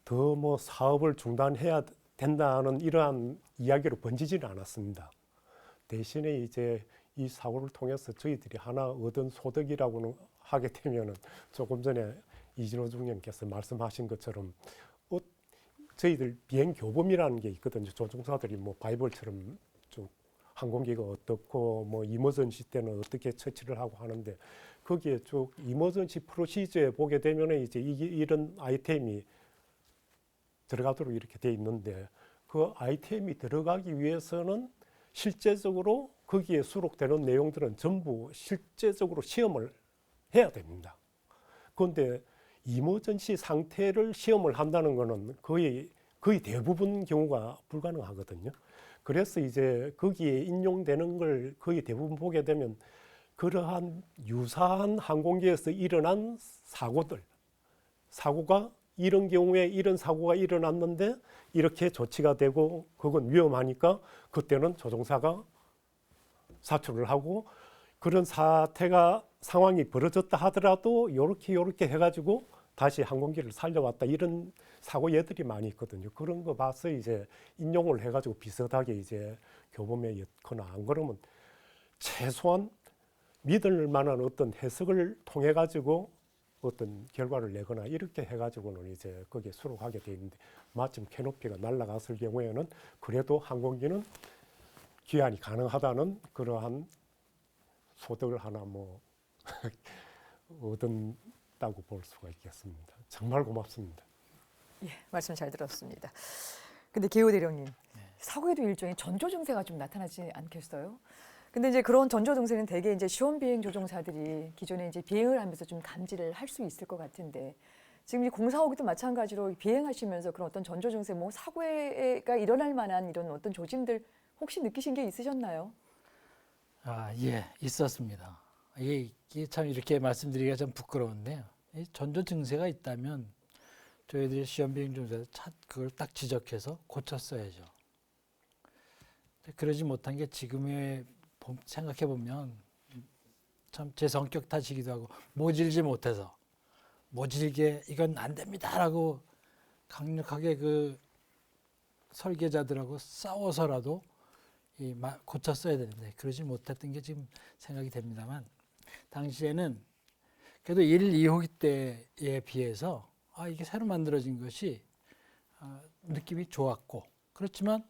더 사업을 중단해야 된다는 이러한 이야기로 번지지는 않았습니다. 대신에 이제 이 사고를 통해서 저희들이 하나 얻은 소득이라고는 하게 되면은 조금 전에 이진호 중령께서 말씀하신 것처럼 저희들 비행 교범이라는 게 있거든요. 조종사들이 뭐 바이블처럼 쭉 항공기가 어떻고 뭐 이머전시 때는 어떻게 처치를 하고 하는데 거기에 쭉 이머전시 프로시저에 보게 되면은 이제 이런 아이템이 들어가도록 이렇게 돼 있는데 그 아이템이 들어가기 위해서는 실제적으로 거기에 수록되는 내용들은 전부 실제적으로 시험을 해야 됩니다. 그런데 이머전시 상태를 시험을 한다는 것은 거의 대부분 경우가 불가능하거든요. 그래서 이제 거기에 인용되는 걸 거의 대부분 보게 되면 그러한 유사한 항공기에서 일어난 사고가 이런 경우에 이런 사고가 일어났는데 이렇게 조치가 되고 그건 위험하니까 그때는 조종사가 사출을 하고 그런 상황이 벌어졌다 하더라도 요렇게 해가지고 다시 항공기를 살려왔다 이런 사고 예들이 많이 있거든요. 그런 거 봐서 이제 인용을 해가지고 비슷하게 이제 교범에 엮거나 안 그러면 최소한 믿을 만한 어떤 해석을 통해 가지고 어떤 결과를 내거나 이렇게 해가지고는 이제 거기에 수록하게 돼 있는데 마침 캐노피가 날아갔을 경우에는 그래도 항공기는 귀환이 가능하다는 그러한 소득을 하나 뭐 얻었다고 볼 수가 있겠습니다. 정말 고맙습니다. 예, 말씀 잘 들었습니다. 근데 계호 대령님, 사고에도 일종의 전조 증세가 좀 나타나지 않겠어요? 근데 이제 그런 전조 증세는 대개 이제 시험 비행 조종사들이 기존에 이제 비행을 하면서 좀 감지를 할 수 있을 것 같은데 지금 이 공사오기도 마찬가지로 비행하시면서 그런 어떤 전조 증세, 뭐 사고가 일어날 만한 이런 어떤 조짐들 혹시 느끼신 게 있으셨나요? 예, 있었습니다. 이게 참 이렇게 말씀드리기가 좀 부끄러운데요. 이 전조 증세가 있다면 저희들이 시험 비행 조종사에서 그걸 딱 지적해서 고쳤어야죠. 그러지 못한 게 지금의 생각해 보면 참 제 성격 탓이기도 하고 모질지 못해서 모질게 이건 안 됩니다라고 강력하게 그 설계자들하고 싸워서라도 고쳤어야 되는데 그러지 못했던 게 지금 생각이 됩니다만 당시에는 그래도 1, 2호기 때에 비해서 이게 새로 만들어진 것이 느낌이 좋았고 그렇지만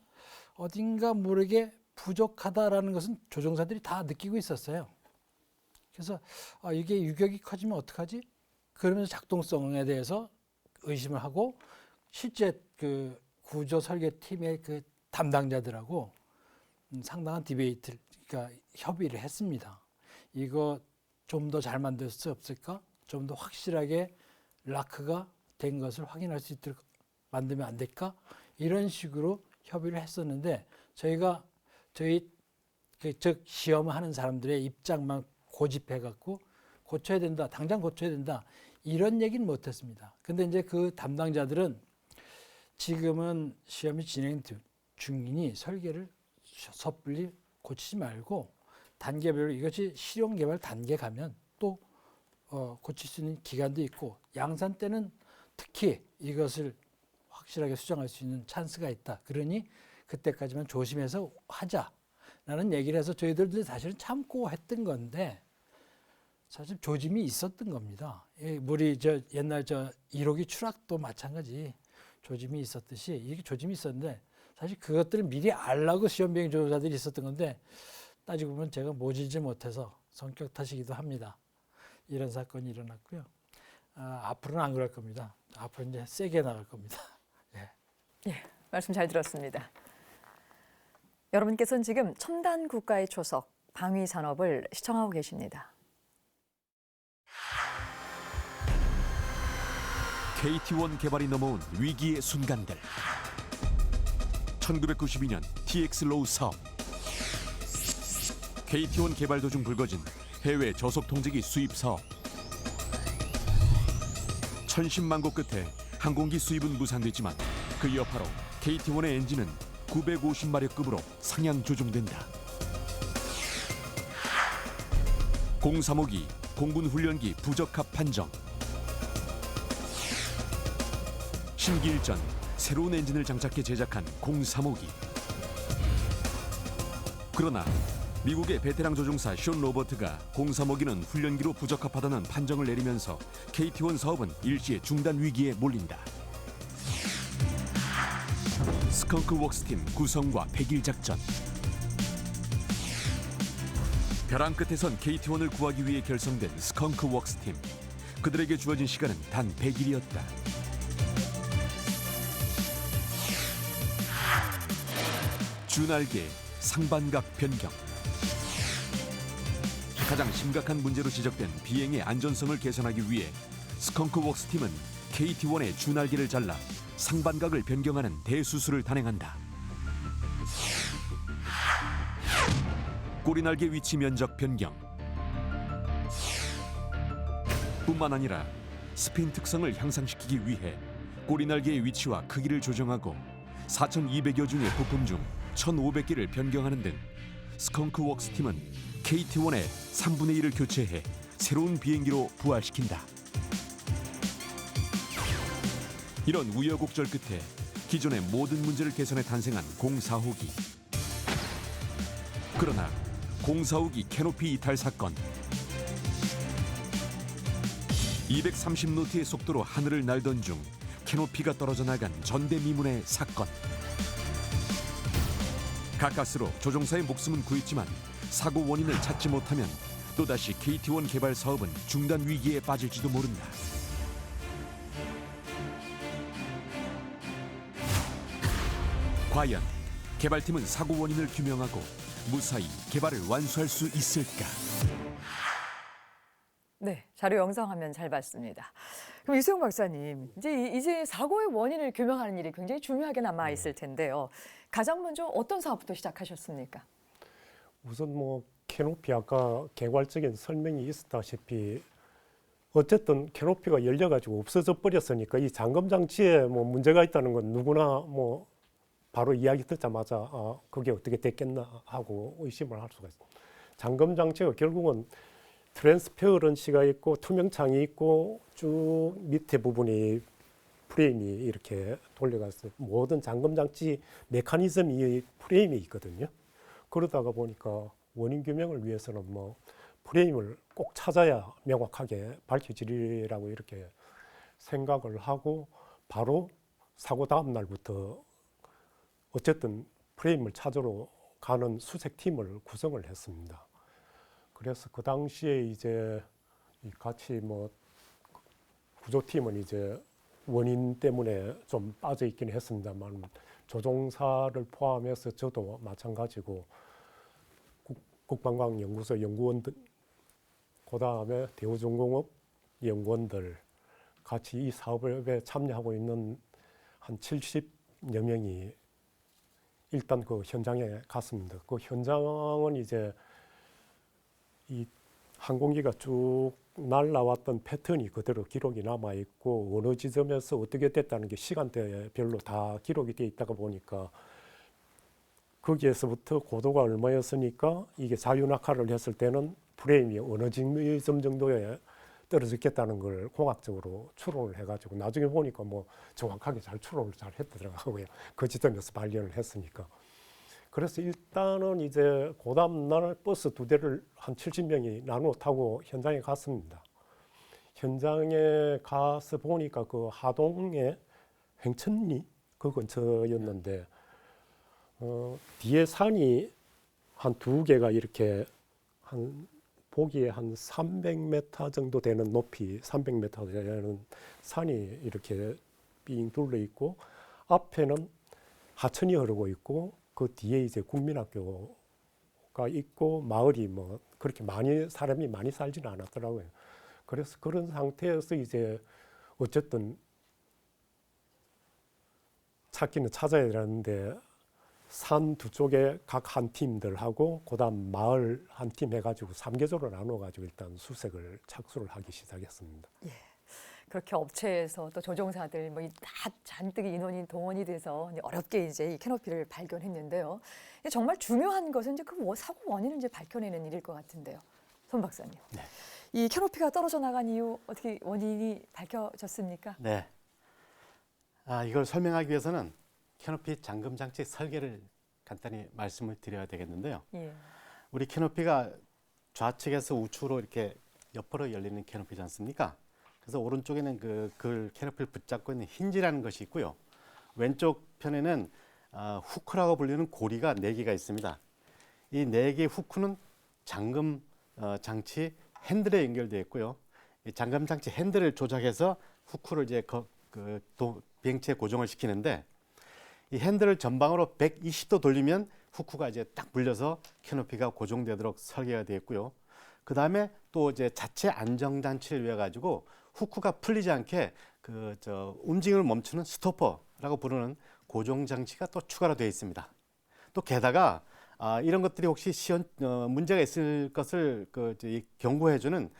어딘가 모르게 부족하다라는 것은 조종사들이 다 느끼고 있었어요. 그래서 이게 유격이 커지면 어떡하지? 그러면서 작동성에 대해서 의심을 하고 실제 그 구조 설계팀의 그 담당자들하고 상당한 디베이트를, 그러니까 협의를 했습니다. 이거 좀 더 잘 만들 수 없을까? 좀 더 확실하게 락크가 된 것을 확인할 수 있도록 만들면 안 될까? 이런 식으로 협의를 했었는데 저희 즉 시험하는 사람들의 입장만 고집해갖고 고쳐야 된다, 당장 고쳐야 된다 이런 얘기는 못했습니다. 근데 이제 그 담당자들은 지금은 시험이 진행 중이니 설계를 섣불리 고치지 말고 단계별로 이것이 실용 개발 단계 가면 또 고칠 수 있는 기간도 있고 양산 때는 특히 이것을 확실하게 수정할 수 있는 찬스가 있다. 그러니 그때까지만 조심해서 하자라는 얘기를 해서 저희들도 사실은 참고 했던 건데 사실 조짐이 있었던 겁니다. 우리 옛날 1호기 추락도 마찬가지 조짐이 있었듯이 이게 조짐이 있었는데 사실 그것들을 미리 알라고 시험 비행 조종사들이 있었던 건데 따지고 보면 제가 모질지 못해서 성격 탓이기도 합니다. 이런 사건이 일어났고요. 앞으로는 안 그럴 겁니다. 앞으로 이제 세게 나갈 겁니다. 예, 말씀 잘 들었습니다. 여러분께서는 지금 첨단 국가의 초석 방위 산업을 시청하고 계십니다. KT-1 개발이 넘어온 위기의 순간들. 1992년 TX-로우 사업. KT-1 개발 도중 불거진 해외 저속 통제기 수입 사업. 천신만고 끝에 항공기 수입은 무산됐지만 그 여파로 KT-1의 엔진은 950마력급으로 상향 조종된다. 035기 공군훈련기 부적합 판정. 심기일전 새로운 엔진을 장착해 제작한 035기. 그러나 미국의 베테랑 조종사 숀 로버트가 035기는 훈련기로 부적합하다는 판정을 내리면서 KT-1 사업은 일시에 중단 위기에 몰린다. 스컹크 웍스팀 구성과 100일 작전. 벼랑 끝에선 KT-1을 구하기 위해 결성된 스컹크 웍스팀. 그들에게 주어진 시간은 단 100일이었다. 주날개 상반각 변경. 가장 심각한 문제로 지적된 비행의 안전성을 개선하기 위해 스컹크 웍스팀은 KT-1의 주날개를 잘라 상반각을 변경하는 대수술을 단행한다. 꼬리날개 위치 면적 변경. 뿐만 아니라 스핀 특성을 향상시키기 위해 꼬리날개의 위치와 크기를 조정하고 4,200여 중의 부품 중 1,500개를 변경하는 등 스컹크 웍스팀은 KT-1의 3분의 1을 교체해 새로운 비행기로 부활시킨다. 이런 우여곡절 끝에 기존의 모든 문제를 개선해 탄생한 045기. 그러나 045기 캐노피 이탈 사건. 230노트의 속도로 하늘을 날던 중 캐노피가 떨어져 나간 전대미문의 사건. 가까스로 조종사의 목숨은 구했지만 사고 원인을 찾지 못하면 또다시 KT-1 개발 사업은 중단 위기에 빠질지도 모른다. 과연 개발팀은 사고 원인을 규명하고 무사히 개발을 완수할 수 있을까? 네, 자료 영상화면 잘 봤습니다. 그럼 이수영 박사님, 이제 사고의 원인을 규명하는 일이 굉장히 중요하게 남아 있을 텐데요. 가장 먼저 어떤 사업부터 시작하셨습니까? 우선 뭐 캐노피 아까 개괄적인 설명이 있었다시피 어쨌든 캐노피가 열려가지고 없어져 버렸으니까 이 잠금 장치에 뭐 문제가 있다는 건 누구나 뭐 바로 이야기 듣자마자 그게 어떻게 됐겠나 하고 의심을 할 수가 있습니다. 잠금 장치가 결국은 트랜스페어런시가 있고 투명창이 있고 쭉 밑에 부분이 프레임이 이렇게 돌려가서 모든 잠금 장치 메커니즘이 프레임이 있거든요. 그러다가 보니까 원인 규명을 위해서는 뭐 프레임을 꼭 찾아야 명확하게 밝혀지리라고 이렇게 생각을 하고 바로 사고 다음 날부터 어쨌든 프레임을 찾으러 가는 수색팀을 구성을 했습니다. 그래서 그 당시에 이제 같이 뭐 구조팀은 이제 원인 때문에 좀 빠져 있긴 했습니다만 조종사를 포함해서 저도 마찬가지고 국방과학연구소 연구원들, 그 다음에 대우중공업 연구원들 같이 이 사업에 참여하고 있는 한 70여 명이 일단 그 현장에 갔습니다. 그 현장은 이제 이 항공기가 쭉 날아왔던 패턴이 그대로 기록이 남아 있고 어느 지점에서 어떻게 됐다는 게 시간대별로 다 기록이 돼 있다가 보니까 거기에서부터 고도가 얼마였으니까 이게 자유낙하를 했을 때는 프레임이 어느 지점 정도에 떨어졌겠다는 걸 공학적으로 추론을 해가지고 나중에 보니까 뭐 정확하게 잘 추론을 잘 했더라고요. 그 지점에서 발견을 했으니까. 그래서 일단은 이제 그 다음 날 버스 2대를 한 70명이 나누어 타고 현장에 갔습니다. 현장에 가서 보니까 그 하동의 횡천리 그 근처였는데 뒤에 산이 한 2개가 이렇게 한 보기에 한 300m 정도 되는 높이, 300m 되는 산이 이렇게 삥 둘러 있고 앞에는 하천이 흐르고 있고 그 뒤에 이제 국민학교가 있고 마을이 뭐 그렇게 사람이 많이 살지는 않았더라고요. 그래서 그런 상태에서 이제 어쨌든 찾기는 찾아야 되는데 산 두 쪽에 각 한 팀들하고 그다음 마을 한 팀 해가지고 3계조로 나눠가지고 일단 수색을 착수를 하기 시작했습니다. 예. 그렇게 업체에서 또 조종사들 뭐 다 잔뜩 인원이 동원이 돼서 어렵게 이제 이 캐노피를 발견했는데요. 정말 중요한 것은 이제 그 사고 원인을 이제 밝혀내는 일일 것 같은데요. 손 박사님, 네. 이 캐노피가 떨어져 나간 이유 어떻게 원인이 밝혀졌습니까? 네. 이걸 설명하기 위해서는 캐노피 잠금 장치 설계를 간단히 말씀을 드려야 되겠는데요. 예. 우리 캐노피가 좌측에서 우측으로 이렇게 옆으로 열리는 캐노피지 않습니까? 그래서 오른쪽에는 그 캐노피를 붙잡고 있는 힌지라는 것이 있고요. 왼쪽 편에는 후크라고 불리는 고리가 4개가 있습니다. 이 4개의 후크는 잠금 장치 핸들에 연결되어 있고요. 이 잠금 장치 핸들을 조작해서 후크를 이제 비행체에 고정을 시키는데 이 핸들을 전방으로 120도 돌리면 후크가 이제 딱 물려서 캐노피가 고정되도록 설계가 되어 있고요. 그 다음에 또 이제 자체 안정 장치를 위해 가지고 후크가 풀리지 않게 움직임을 멈추는 스토퍼라고 부르는 고정 장치가 또 추가로 되어 있습니다. 또 게다가 이런 것들이 혹시 문제가 있을 것을 경고해주는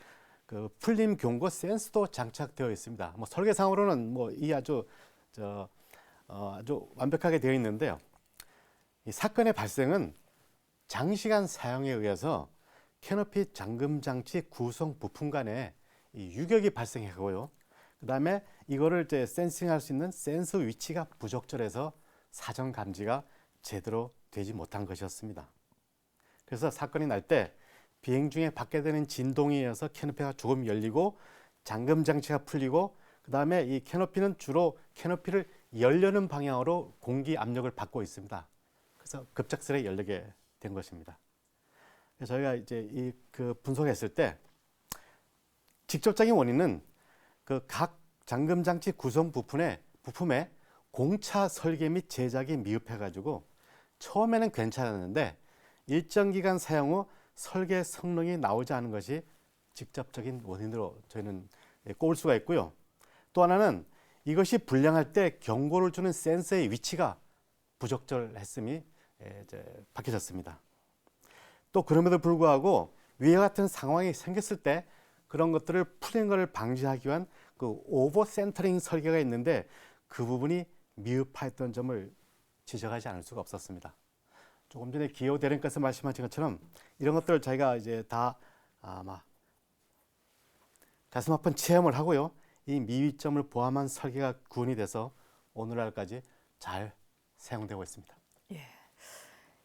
풀림 경고 센서도 장착되어 있습니다. 뭐 설계상으로는 이 아주 완벽하게 되어 있는데요. 이 사건의 발생은 장시간 사용에 의해서 캐노피 잠금 장치 구성 부품 간에 이 유격이 발생하고요. 그다음에 이거를 이제 센싱할 수 있는 센서 위치가 부적절해서 사전 감지가 제대로 되지 못한 것이었습니다. 그래서 사건이 날 때 비행 중에 받게 되는 진동에 의해서 캐노피가 조금 열리고 잠금 장치가 풀리고 그다음에 이 캐노피는 주로 캐노피를 열려는 방향으로 공기 압력을 받고 있습니다. 그래서 급작스레 열리게 된 것입니다. 그래서 저희가 이제 분석했을 때 직접적인 원인은 각 잠금 장치 구성 부품의 공차 설계 및 제작이 미흡해가지고 처음에는 괜찮았는데 일정 기간 사용 후 설계 성능이 나오지 않은 것이 직접적인 원인으로 저희는 꼽을 수가 있고요. 또 하나는 이것이 불량할 때 경고를 주는 센서의 위치가 부적절했음이 밝혀졌습니다. 또 그럼에도 불구하고 위와 같은 상황이 생겼을 때 그런 것들을 풀린 것을 방지하기 위한 오버 센터링 설계가 있는데 그 부분이 미흡했던 점을 지적하지 않을 수가 없었습니다. 조금 전에 기호 대령께서 말씀하신 것처럼 이런 것들을 저희가 이제 다 아마 가슴 아픈 체험을 하고요. 이 미위점을 포함한 설계가 구현이 돼서 오늘날까지 잘 사용되고 있습니다. 예.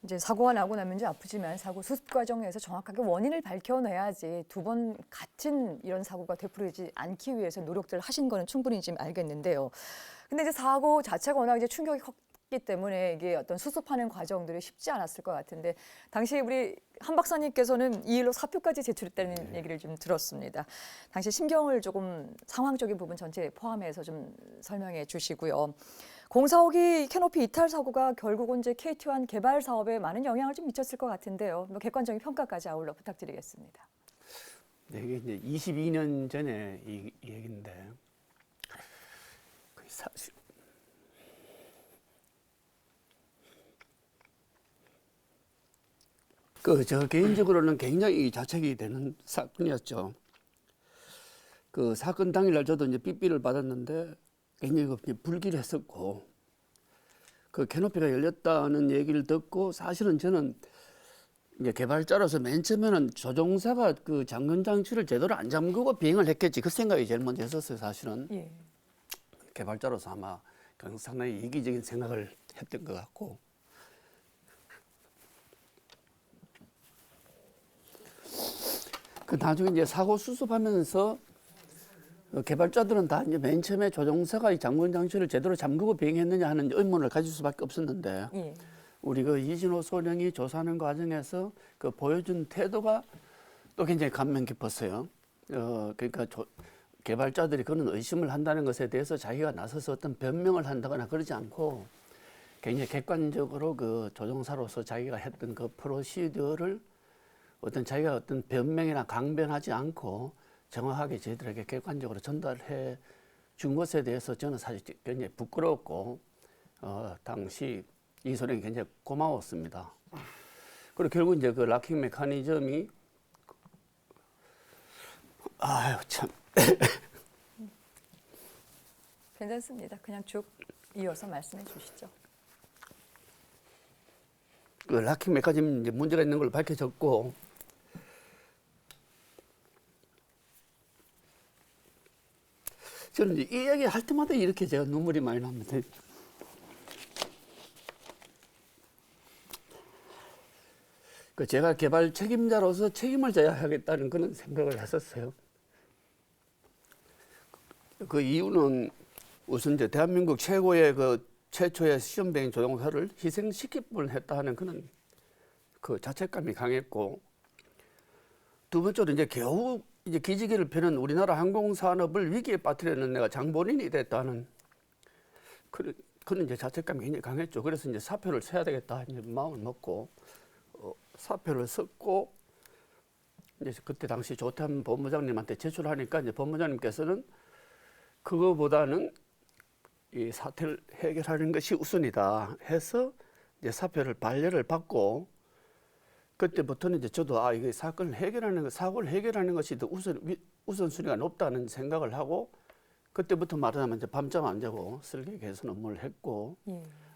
이제 사고가 나고 나면 이제 아프지만 사고 수습 과정에서 정확하게 원인을 밝혀내야지 두 번 같은 이런 사고가 되풀이지 않기 위해서 노력들을 하신 거는 충분히 지금 알겠는데요. 근데 이제 사고 자체가 워낙 이제 충격이 컸기 때문에 이게 어떤 수습하는 과정들이 쉽지 않았을 것 같은데 당시 우리 한 박사님께서는 이 일로 사표까지 제출했다는 얘기를 좀 들었습니다. 당시 심경을 조금 상황적인 부분 전체 포함해서 좀 설명해 주시고요. 공사옥이 캐노피 이탈 사고가 결국은 이제 KT1 개발 사업에 많은 영향을 좀 미쳤을 것 같은데요. 뭐 객관적인 평가까지 아울러 부탁드리겠습니다. 네, 이게 이제 22년 전에 이 얘기인데 사실 저 개인적으로는 굉장히 자책이 되는 사건이었죠. 그 사건 당일날 저도 이제 삐삐를 받았는데 굉장히 불길했었고 그 캐노피가 열렸다는 얘기를 듣고 사실은 저는 이제 개발자로서 맨 처음에는 조종사가 그 잠금 장치를 제대로 안 잠그고 비행을 했겠지 그 생각이 제일 먼저 했었어요. 사실은 예. 개발자로서 아마 상당히 이기적인 생각을 했던 것 같고 그 나중에 이제 사고 수습하면서 개발자들은 다 이제 맨 처음에 조종사가 이 잠금 장치를 제대로 잠그고 비행했느냐 하는 의문을 가질 수밖에 없었는데 예. 우리 이진호 소령이 조사하는 과정에서 보여준 태도가 또 굉장히 감명 깊었어요. 그러니까 개발자들이 그런 의심을 한다는 것에 대해서 자기가 나서서 어떤 변명을 한다거나 그러지 않고 굉장히 객관적으로 조종사로서 자기가 했던 프로시저를 자기가 어떤 변명이나 강변하지 않고 정확하게 저희들에게 객관적으로 전달해 준 것에 대해서 저는 사실 굉장히 부끄럽고 당시 이 소령이 굉장히 고마웠습니다. 그리고 결국 이제 락킹 메커니즘이 아유 참 괜찮습니다. 그냥 쭉 이어서 말씀해 주시죠. 락킹 메커니즘 이제 문제가 있는 걸로 밝혀졌고 저는 이제 이 이야기 할 때마다 이렇게 제가 눈물이 많이 납니다. 그 제가 개발 책임자로서 책임을 져야 하겠다는 그런 생각을 했었어요. 그 이유는 우선 이제 대한민국 최고의 그 최초의 시험병 조종사를 희생시킬 뻔했다 하는 그런 그 자책감이 강했고, 두 번째로 이제 겨우 이제 기지개를 펴는 우리나라 항공산업을 위기에 빠뜨리는 내가 장본인이 됐다는 그런 이제 자책감이 굉장히 강했죠. 그래서 이제 사표를 써야 되겠다 이제 마음을 먹고 사표를 썼고, 이제 그때 당시 조태한 법무장님한테 제출하니까 이제 법무장님께서는 그거보다는 이 사태를 해결하는 것이 우선이다 해서 이제 사표를 반려를 받고, 그때부터는 이제 저도 이게 사건을 해결하는 사고를 해결하는 것이 더 우선순위가 높다는 생각을 하고, 그때부터 말하자면 이제 밤잠 안 자고 설계 개선 업무를 했고,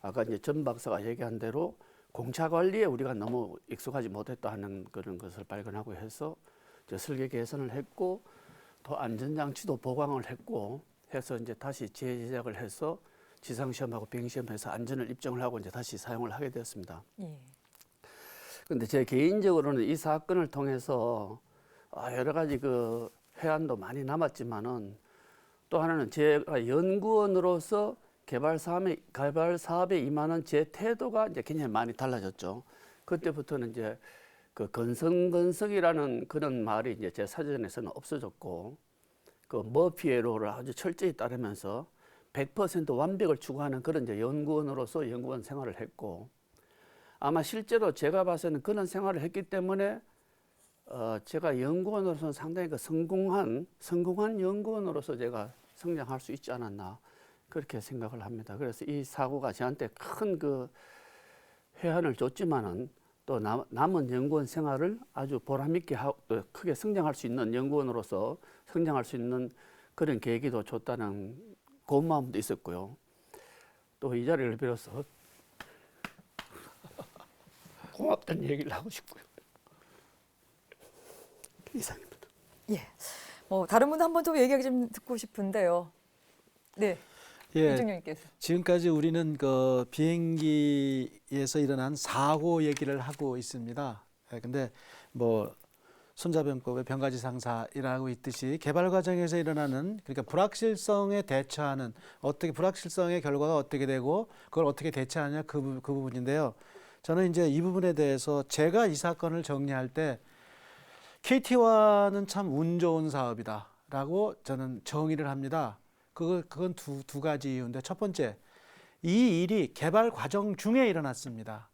아까 이제 전 박사가 얘기한 대로 공차 관리에 우리가 너무 익숙하지 못했다 하는 그런 것을 발견하고 해서 이제 설계 개선을 했고, 또 안전장치도 보강을 했고 해서 이제 다시 재제작을 해서 지상시험하고 비행시험에서 안전을 입증을 하고 이제 다시 사용을 하게 되었습니다. 그런데 제 개인적으로는 이 사건을 통해서 여러 가지 그 회한도 많이 남았지만은, 또 하나는 제가 연구원으로서 개발 사업에 임하는 제 태도가 이제 굉장히 많이 달라졌죠. 그때부터는 이제 그 건성건성이라는 그런 말이 이제 제 사전에서는 없어졌고, 그 머피의 룰을 아주 철저히 따르면서 100% 완벽을 추구하는 그런 이제 연구원으로서 연구원 생활을 했고, 아마 실제로 제가 봐서는 그런 생활을 했기 때문에 제가 연구원으로서는 상당히 그 성공한 연구원으로서 제가 성장할 수 있지 않았나 그렇게 생각을 합니다. 그래서 이 사고가 저한테 큰 그 회한을 줬지만은 또 남은 연구원 생활을 아주 보람있게 하고 또 크게 성장할 수 있는 연구원으로서 성장할 수 있는 그런 계기도 줬다는 고마움도 있었고요. 또 이 자리를 빌어서 고맙다는 얘기를 하고 싶고요. 이상입니다. 예. 다른 분도 한 번 더 얘기 좀 듣고 싶은데요. 네. 이중용님께서. 지금까지 우리는 그 비행기에서 일어난 사고 얘기를 하고 있습니다. 근데 뭐 손자병법의 병가지상사이라고 있듯이 개발 과정에서 일어나는, 그러니까 불확실성에 대처하는, 어떻게 불확실성의 결과가 어떻게 되고 그걸 어떻게 대처하냐 그 부분인데요. 저는 이제 이 부분에 대해서 제가 이 사건을 정리할 때 KT1은 참 운 좋은 사업이다라고 저는 정의를 합니다. 그건 두 가지 이유인데, 첫 번째, 이 일이 개발 과정 중에 일어났습니다.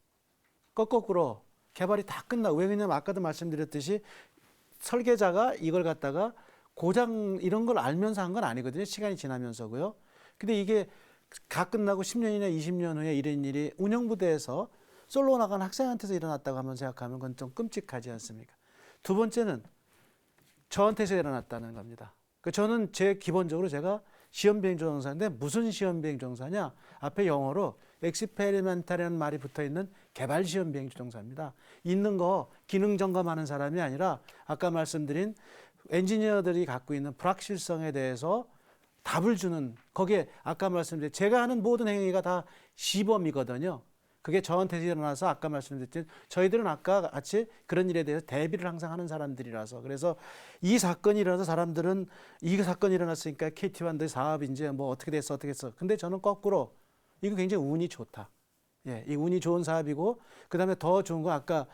거꾸로 개발이 다 끝나고, 왜냐하면 아까도 말씀드렸듯이 설계자가 이걸 갖다가 고장 이런 걸 알면서 한 건 아니거든요. 시간이 지나면서고요. 근데 이게 다 끝나고 10년이나 20년 후에 이런 일이 운영부대에서 솔로 나간 학생한테서 일어났다고 한번 생각하면 그건 좀 끔찍하지 않습니까? 두 번째는 저한테서 일어났다는 겁니다. 저는 기본적으로 제가 시험비행 조종사인데, 무슨 시험비행 조종사냐? 앞에 영어로 experimental이라는 말이 붙어있는 개발 시험비행 조종사입니다. 있는 거 기능 점검하는 사람이 아니라 아까 말씀드린 엔지니어들이 갖고 있는 불확실성에 대해서 답을 주는, 거기에 아까 말씀드린 제가 하는 모든 행위가 다 시범이거든요. 그게 저한테 일어나서 아까 말씀드렸듯이 저희들은 아까 같이 그런 일에 대해서 대비를 항상 하는 사람들이라서, 그래서 이 사건이 일어나서 사람들은 이 사건이 일어났으니까 KT1의 사업이 이제 뭐 어떻게 됐어. 근데 저는 거꾸로 이거 굉장히 운이 좋다. 이 운이 좋은 사업이고, 그다음에 더 좋은 건 아까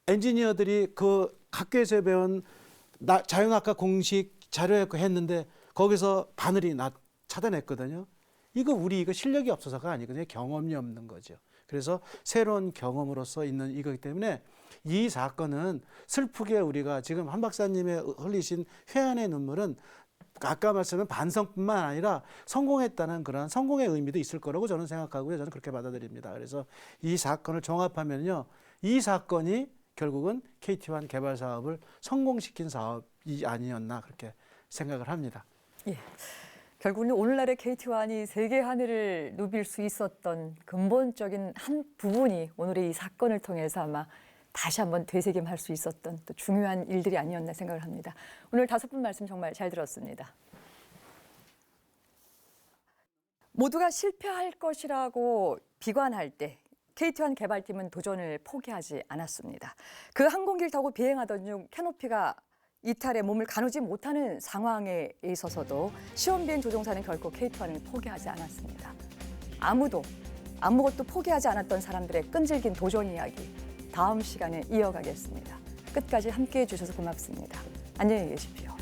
엔지니어들이 그 학교에서 배운 자연학과 공식 자료에 했는데 거기서 바늘이 찾아냈거든요. 이거 실력이 없어서가 아니거든요. 경험이 없는 거죠. 그래서 새로운 경험으로서 있는 이거기 때문에 이 사건은 슬프게 우리가 지금 한 박사님의 흘리신 회한의 눈물은 아까 말씀은 반성뿐만 아니라 성공했다는 그런 성공의 의미도 있을 거라고 저는 생각하고요. 저는 그렇게 받아들입니다. 그래서 이 사건을 종합하면요, 이 사건이 결국은 KT1 개발 사업을 성공시킨 사업이 아니었나 그렇게 생각을 합니다. 예. 결국은 오늘날의 KT1이 세계 하늘을 누빌 수 있었던 근본적인 한 부분이 오늘의 이 사건을 통해서 아마 다시 한번 되새김할 수 있었던 또 중요한 일들이 아니었나 생각을 합니다. 오늘 5분 말씀 정말 잘 들었습니다. 모두가 실패할 것이라고 비관할 때 KT1 개발팀은 도전을 포기하지 않았습니다. 그 항공기를 타고 비행하던 중 캐노피가 이탈에 몸을 가누지 못하는 상황에 있어서도 시험비행 조종사는 결코 KT1을 포기하지 않았습니다. 아무것도 포기하지 않았던 사람들의 끈질긴 도전 이야기 다음 시간에 이어가겠습니다. 끝까지 함께해 주셔서 고맙습니다. 안녕히 계십시오.